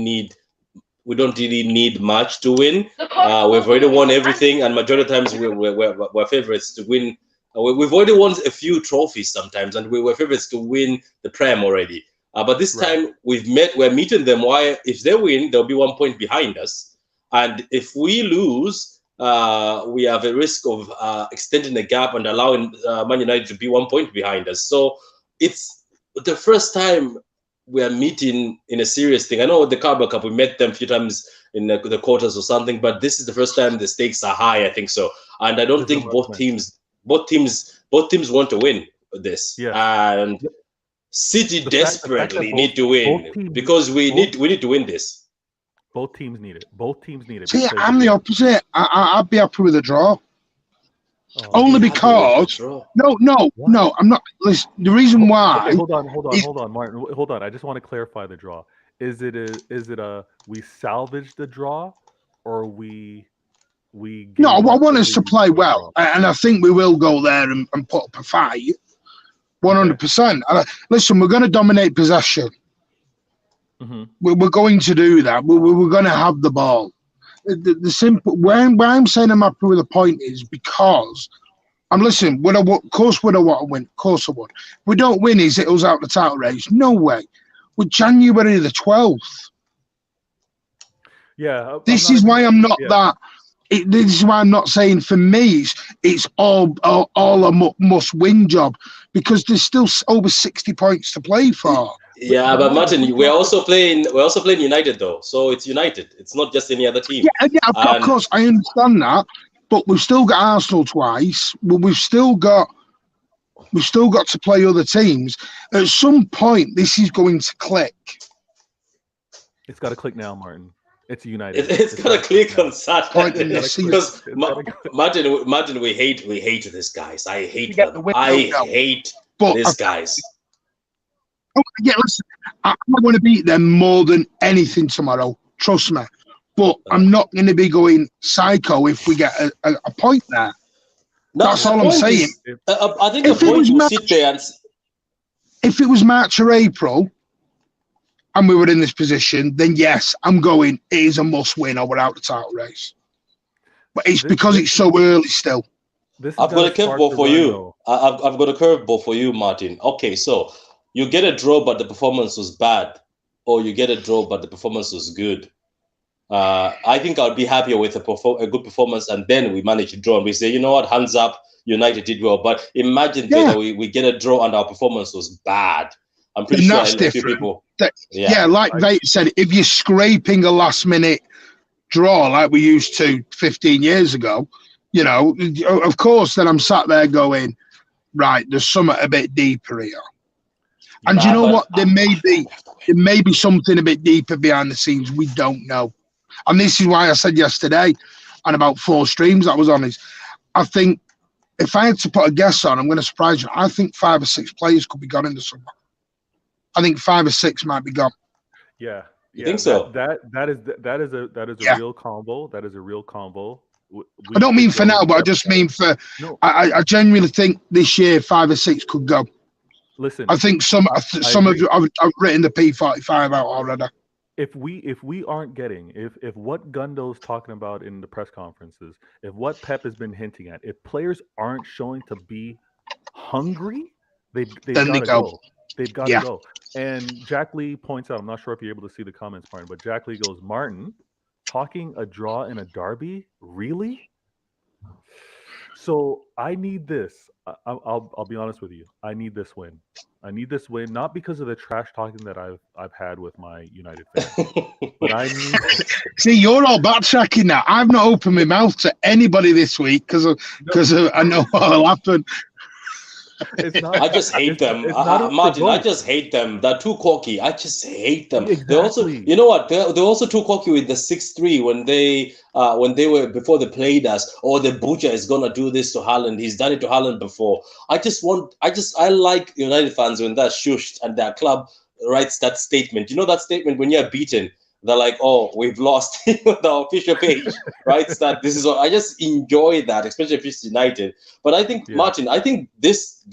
need much to win. We've already won everything, and majority of the times we're favorites to win. We've already won a few trophies sometimes, and we were favorites to win the Prem already. But this time we're meeting them. Why? If they win, they'll be 1 point behind us, and if we lose, we have a risk of extending the gap and allowing Man United to be 1 point behind us. So it's the first time we are meeting in a serious thing. I know with the Carabao Cup, we met them a few times in the quarters or something, but this is the first time the stakes are high, I think so. And I don't think both teams want to win this. Yeah. And City desperately need to win because we need to win this. Both teams need it. See, I'm the opposite. I'd be happy with a draw. Only because no, I'm not. Listen, the reason why. Okay, hold on, Martin. Hold on. I just want to clarify the draw. Is it a we salvage the draw, or we? No, I want us to play well, and I think we will go there and put up a fight. 100%. Listen, we're going to dominate possession. Mm-hmm. We're going to do that. We're going to have the ball. The simple why I'm saying I'm happy with the point is because listen. Of course, would I want to win? Of course, I would. If we don't win, is it us out the title race? No way. We're January the 12th. Yeah. This is why I'm not that this is why I'm not saying for me it's all a must-win job, because there's still over 60 points to play for. Yeah, but Martin, we're also playing United though, so it's United. It's not just any other team. Yeah, of course I understand that, but we've still got Arsenal twice. We've still got to play other teams. At some point, this is going to click. It's got to click now, Martin. It's United. It's got to click on Saturday. Because Martin, we hate these guys. I hate them. I hate these guys. Yeah, listen, I want to beat them more than anything tomorrow. Trust me. But I'm not going to be going psycho if we get a point there. No, that's all I'm saying. I think the point will sit there. If it was March or April and we were in this position, then yes, I'm going, it is a must-win or we're out the title race. But it's because it's so early still. I've got a curveball for you. I've got a curveball for you, Martin. Okay, so you get a draw, but the performance was bad, or you get a draw, but the performance was good. I think I'll be happier with a good performance, and then we manage to draw, and we say, you know what, hands up, United did well. But imagine that we get a draw and our performance was bad. I'm pretty sure a few people. Like they said, if you're scraping a last-minute draw like we used to 15 years ago, you know, of course, then I'm sat there going, right, there's something a bit deeper here. And you know what? There may be something a bit deeper behind the scenes we don't know. And this is why I said yesterday, and about 4 streams I was on, is I think if I had to put a guess on, I'm going to surprise you. I think 5 or 6 players could be gone in the summer. I think 5 or 6 might be gone. Yeah. You think so? That is a real combo. That is a real combo. I don't mean for now, but I just mean for. No. I genuinely think this year 5 or 6 could go. Listen, I think some of you, I've written the P45 out already. If we aren't getting, if what Gundo's talking about in the press conferences, if what Pep has been hinting at, if players aren't showing to be hungry, they've got to go. They've got to go. And Jack Lee points out, I'm not sure if you're able to see the comments, Martin, but Jack Lee goes, Martin, talking a draw in a derby? Really? So I need this. I'll be honest with you. I need this win. I need this win, not because of the trash talking that I've had with my United fans, but I need. See, you're all backtracking now. I've not opened my mouth to anybody this week because I know what'll happen. I just hate them, Martin. I just hate them. They're too cocky. I just hate them. Exactly. They also, you know what? They're also too cocky with the 6-3 when they were before they played us. Or the butcher is gonna do this to Haaland. He's done it to Haaland before. I like United fans when they're shushed and their club writes that statement. You know that statement when you're beaten. They're like, oh, we've lost the official page, right? That this is what I just enjoy that, especially if it's United. But I think, Martin, I think this,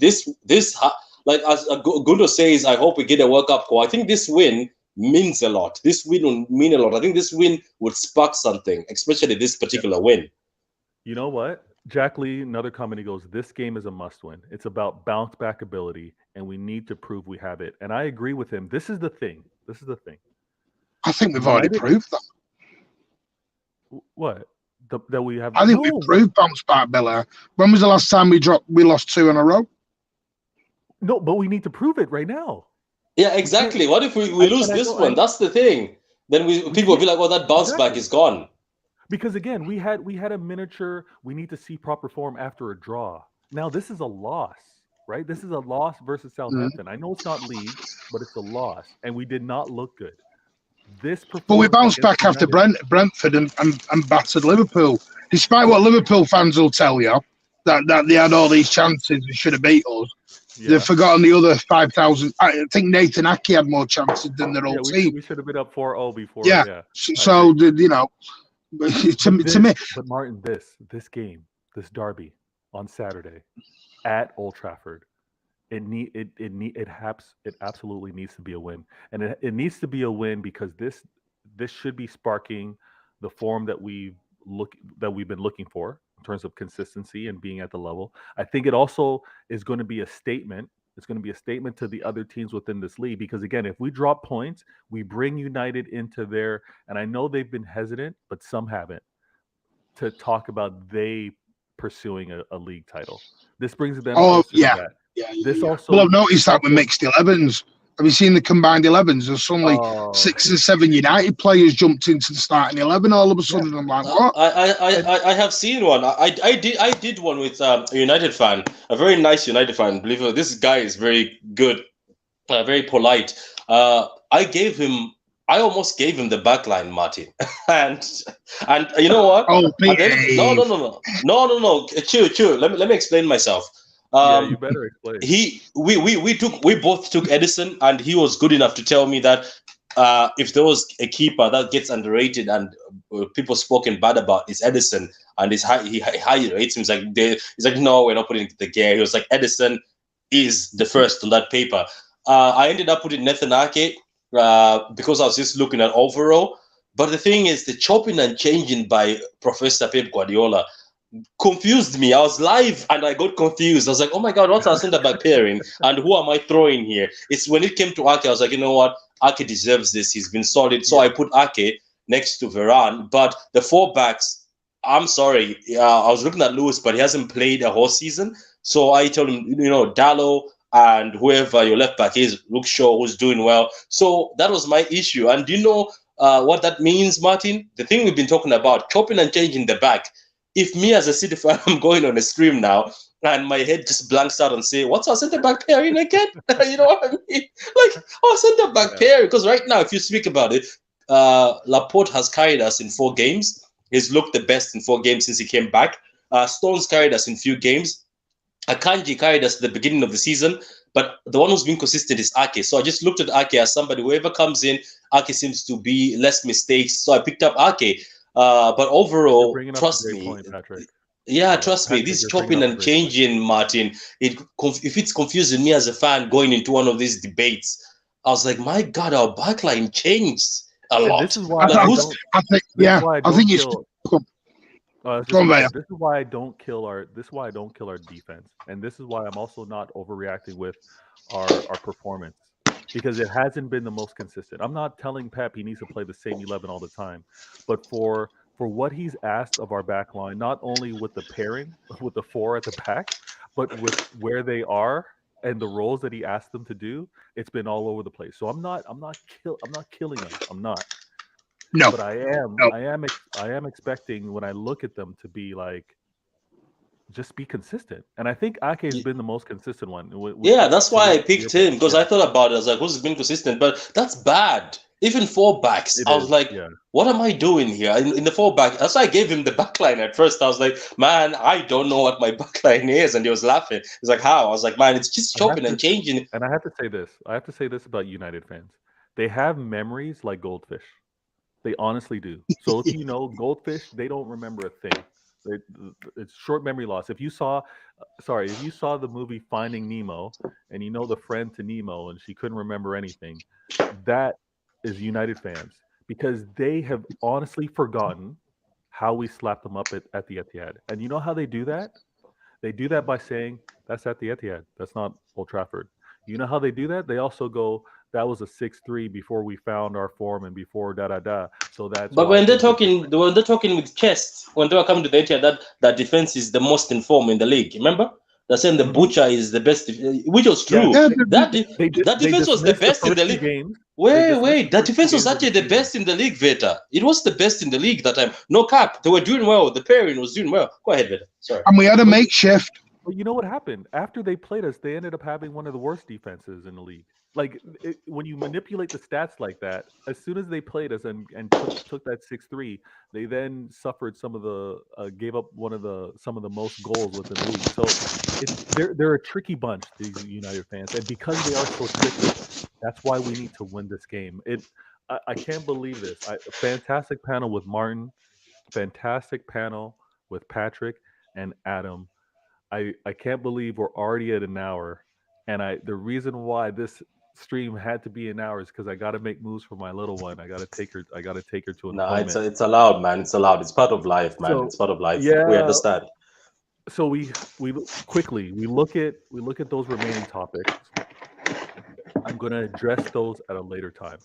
like as Gundo says, I hope we get a World Cup call. I think this win means a lot. This win will mean a lot. I think this win would spark something, especially this particular win. You know what? Jack Lee, another comment, he goes, this game is a must-win. It's about bounce-back ability, and we need to prove we have it. And I agree with him. This is the thing. I think we've already proved that. What? That we have. I think we've proved bounce back, Bella. When was the last time we lost 2 in a row? No, but we need to prove it right now. Yeah, exactly. What if we lose this one? That's the thing. Then people will be like, "Oh, that bounce back is gone." Because again, we had a miniature. We need to see proper form after a draw. Now this is a loss, right? This is a loss versus Southampton. I know it's not league, but it's a loss, and we did not look good. But we bounced back after Brentford and battered Liverpool. Despite what Liverpool fans will tell you, that they had all these chances and should have beat us. Yeah. They've forgotten the other 5,000. I think Nathan Aki had more chances than their whole team. We should have been up 4-0 before. Yeah. So, you know, to me. But Martin, this game, this derby on Saturday at Old Trafford, it absolutely needs to be a win, and it needs to be a win because this should be sparking the form that we've been looking for in terms of consistency and being at the level. I think it also is going to be a statement. It's going to be a statement to the other teams within this league because again, if we drop points, we bring United into there, and I know they've been hesitant, but some haven't, to talk about they pursuing a league title. This brings them Oh, closer to that. This also. Well, I've noticed that with mixed 11s. Have you seen the combined 11s? There's suddenly Oh, 6 or 7 United players jumped into the starting 11 all of a sudden. I'm like, what? I have seen one. I did one with a United fan, a very nice United fan. Believe it, this guy is very good, very polite. I almost gave him the backline, Martin, and you know what? Oh, At the end of no. Chill. Let me explain myself. yeah, you better explain. We both took Edison, and he was good enough to tell me that if there was a keeper that gets underrated and people spoken bad about, is Edison, and he highly rates him. He's like, no, we're not putting it the gear. He was like, Edison is the first on that paper. I ended up putting Nathan Ake because I was just looking at overall. But the thing is, the chopping and changing by Professor Pep Guardiola confused me. I was live and I got confused. I was like, oh my God, what's our centre back pairing? And who am I throwing here? It's when it came to Ake, I was like, you know what? Ake deserves this. He's been solid. So I put Ake next to Varane. But the 4 backs, I'm sorry. I was looking at Lewis, but he hasn't played a whole season. So I told him, Dallo and whoever your left back is, Luke Shaw, who's doing well. So that was my issue. And do you know what that means, Martin? The thing we've been talking about, chopping and changing the back. If me as a City fan, I'm going on a stream now, and my head just blanks out and say, what's our centre-back pairing again? You know what I mean? Like, our centre-back pairing. Because right now, if you speak about it, Laporte has carried us in 4 games. He's looked the best in 4 games since he came back. Stones carried us in few games. Akanji carried us at the beginning of the season. But the one who's been consistent is Ake. So I just looked at Ake as somebody, whoever comes in, Ake seems to be less mistakes. So I picked up Ake. But overall, trust me. Point, Patrick. Yeah, trust me. This chopping and changing, Martin, if it's confusing me as a fan going into one of these debates, I was like, my God, our backline changed a lot. This is why I think it's. This is why I don't kill our defense, and this is why I'm also not overreacting with our performance, because it hasn't been the most consistent. I'm not telling Pep he needs to play the same 11 all the time, but for what he's asked of our back line, not only with the pairing with the 4 at the back, but with where they are and the roles that he asked them to do, it's been all over the place. So I'm not killing them. I'm not. No. But I am expecting when I look at them to be like, just be consistent. And I think Ake has been the most consistent one. That's why I picked him, because I thought about it. I was like, who's been consistent? But that's bad. Even 4 backs. I was like, what am I doing here? In the 4 back, that's why I gave him the backline at first. I was like, man, I don't know what my backline is. And he was laughing. He's like, how? I was like, man, it's just chopping and changing. And I have to say this about United fans. They have memories like goldfish. They honestly do. So if you know goldfish, they don't remember a thing. It's short memory loss. If you saw the movie Finding Nemo, and you know the friend to Nemo, and she couldn't remember anything, that is United fans, because they have honestly forgotten how we slapped them up at the Etihad. And you know how they do that? They do that by saying, that's at the Etihad. That's not Old Trafford. You know how they do that? They also go, that was a 6-3 before we found our form and before da-da-da. So that's. But when they're talking with chest, when they are coming to the Etihad, that defense is the most informed in the league. Remember? They're saying the Butcher is the best, which was true. Yeah, that defense was the best in the league. Wait, that defense was actually the best in the league, Veta. It was the best in the league that time. No cap. They were doing well. The pairing was doing well. Go ahead, Veta. Sorry. And we had a makeshift. But you know what happened? After they played us, they ended up having one of the worst defenses in the league. Like, when you manipulate the stats like that, as soon as they played us and took that 6-3, they then suffered some of the gave up some of the most goals within the league. So they're a tricky bunch, these United fans, and because they are so tricky, that's why we need to win this game. I can't believe this. A fantastic panel with Martin, fantastic panel with Patrick and Adam. I can't believe we're already at an hour, and the reason why this stream had to be an hour is because I got to make moves for my little one. I got to take her to an appointment. It's allowed, man. It's allowed. It's part of life, man. It's part of life. Yeah, we understand. So we quickly look at those remaining topics. I'm going to address those at a later time.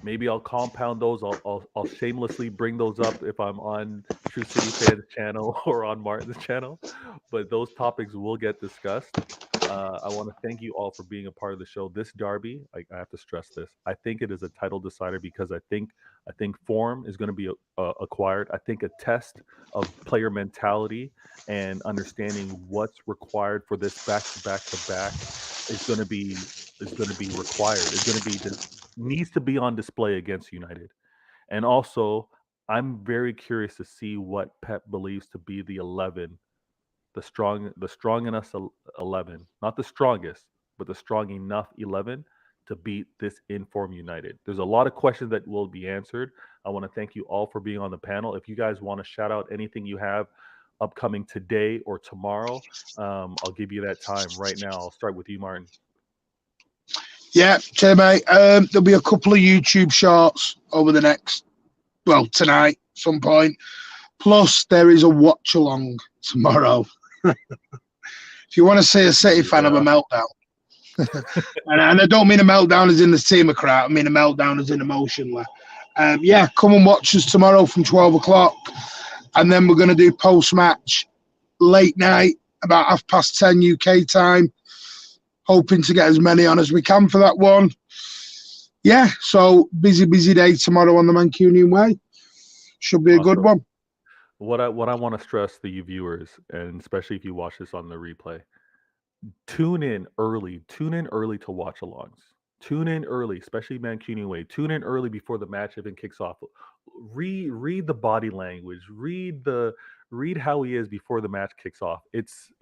Maybe I'll compound those. I'll shamelessly bring those up if I'm on True City Fans channel or on Martin's channel. But those topics will get discussed. I want to thank you all for being a part of the show. This derby, I have to stress this. I think it is a title decider because I think form is going to be acquired. I think a test of player mentality and understanding what's required for this back to back is going to be required. It's going to be needs to be on display against United. And also, I'm very curious to see what Pep believes to be the 11, the strong enough 11, not the strongest, but the strong enough 11 to beat this inform United. There's a lot of questions that will be answered. I want to thank you all for being on the panel. If you guys want to shout out anything you have upcoming today or tomorrow, I'll give you that time right now. I'll start with you, Martin. Yeah, okay, mate. There'll be a couple of YouTube shorts over the next, tonight, some point. Plus, there is a watch along tomorrow. If you want to see a City fan of a meltdown, and I don't mean a meltdown as in the team of crowd, I mean a meltdown as in emotionally. Come and watch us tomorrow from 12 o'clock. And then we're going to do post-match late night, about 10:30 UK time. Hoping to get as many on as we can for that one. Yeah, so busy day tomorrow on the Mancunian Way. Should be a good one. What I want to stress to you viewers, and especially if you watch this on the replay, tune in early to watch alongs. Tune in early, especially Mancunian Way. Tune in early before the match even kicks off. Read the body language. Read how he is before the match kicks off. It's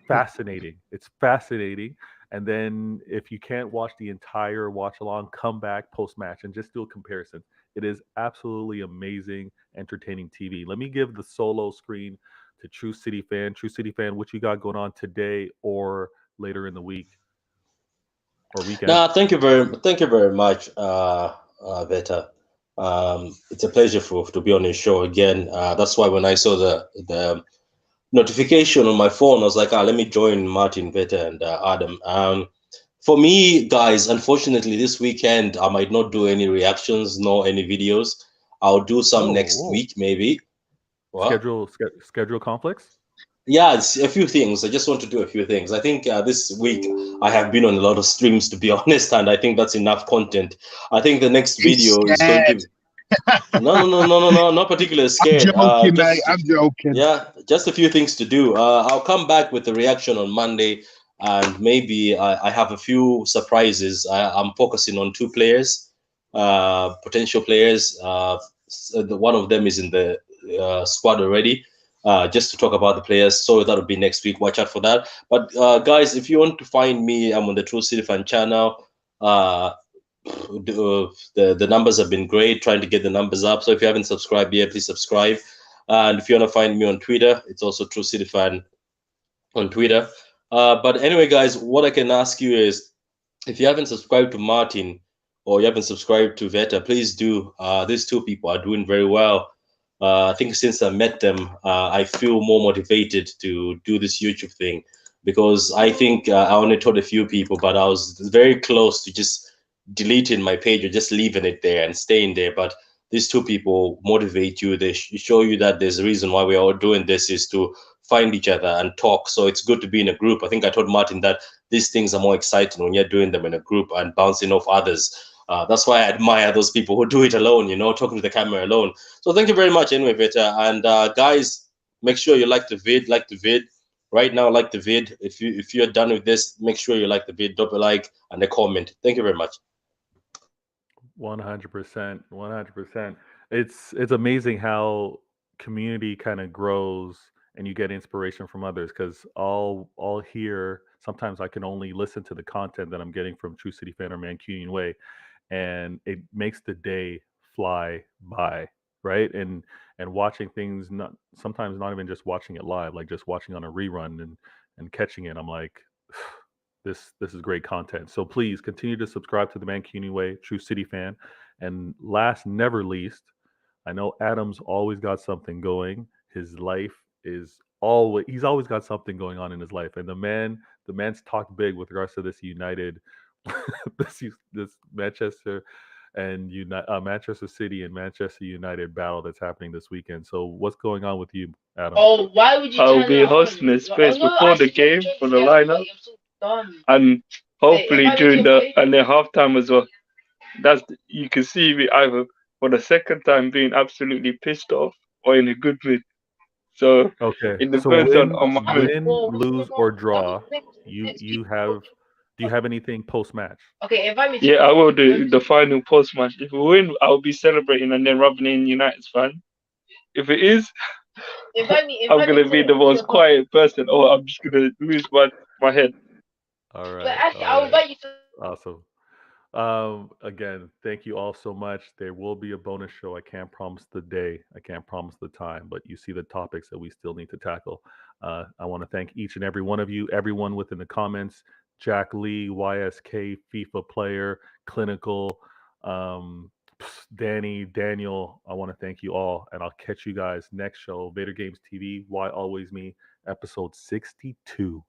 fascinating. It's fascinating. And then if you can't watch the entire watch along, come back post match and just do a comparison. It is absolutely amazing, entertaining TV. Let me give the solo screen to True City Fan. True City Fan, what you got going on today or later in the week or weekend? No, thank you very much, Veta. It's a pleasure to be on your show again. That's why when I saw the notification on my phone, I was like, let me join Martin, Veta, and Adam. For me, guys, unfortunately, this weekend I might not do any reactions nor any videos. I'll do some next week, maybe. What? Schedule conflicts? Yeah, it's a few things. I just want to do a few things. I think this week I have been on a lot of streams, to be honest, and I think that's enough content. I think the next video is going to be... No, not particularly scared. I'm joking, mate. I'm joking. Yeah, just a few things to do. I'll come back with the reaction on Monday, and maybe I have a few surprises. I'm focusing on 2 players, potential players. One of them is in the squad already. Just to talk about the players, so that'll be next week. Watch out for that. But guys, if you want to find me, I'm on the True City Fan channel. The numbers have been great, trying to get the numbers up. So if you haven't subscribed yet, please subscribe. And if you want to find me on Twitter, it's also True City Fan on Twitter. But anyway, guys, what I can ask you is, if you haven't subscribed to Martin or you haven't subscribed to Veta, please do. These 2 people are doing very well. I think since I met them, I feel more motivated to do this YouTube thing, because I think I only told a few people, but I was very close to just deleting my page or just leaving it there and staying there. But these 2 people motivate you. They show you that there's a reason why we're all doing this, is to find each other and talk. So it's good to be in a group. I think I told Martin that these things are more exciting when you're doing them in a group and bouncing off others. That's why I admire those people who do it alone, talking to the camera alone. So thank you very much anyway, Veta. And guys, make sure you like the vid. Right now, like the vid. If you're done with this, make sure you like the vid, drop a like and a comment. Thank you very much. 100%. It's amazing how community kind of grows and you get inspiration from others, because I'll hear, sometimes I can only listen to the content that I'm getting from True City Fan or Mancunian Way, and it makes the day fly by, right? And watching things, sometimes not even just watching it live, like just watching on a rerun and catching it, I'm like, this is great content. So please continue to subscribe to the Mancunian Way, True City Fan. And last, never least, I know Adam's always got something going. His life is he's always got something going on in his life. And the man's talked big with regards to this United, this Manchester and Manchester City and Manchester United battle that's happening this weekend. So what's going on with you, Adam? Oh, why would you I'll turn be that on? hosting a space No, before the actually, game just for the yeah, lineup, I'm so done. and hopefully invite me during to the play. and then halftime as well. You can see me either for the second time being absolutely pissed off or in a good mood. So Okay, it so depends on my mood. win, lose, or draw, you have. Do you have anything post match? Okay, invite me to Yeah, play. I will do the final post match. If we win, I'll be celebrating and then rubbing in United's fan. If it is, Invite me. I'm gonna be the most quiet person, or I'm just gonna lose my head. All right. But actually, all I'll right. invite you to. Awesome. Again, thank you all so much. There will be a bonus show. I can't promise the day. I can't promise the time, but you see the topics that we still need to tackle. I want to thank each and every one of you, everyone within the comments. Jack Lee, YSK, FIFA player, clinical, Danny, Daniel. I want to thank you all, and I'll catch you guys next show. Vader Games TV. Why always me? Episode 62.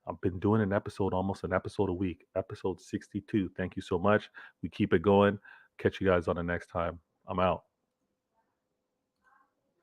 I've been doing almost an episode a week. Episode 62. Thank you so much. We keep it going. Catch you guys on the next time. I'm out.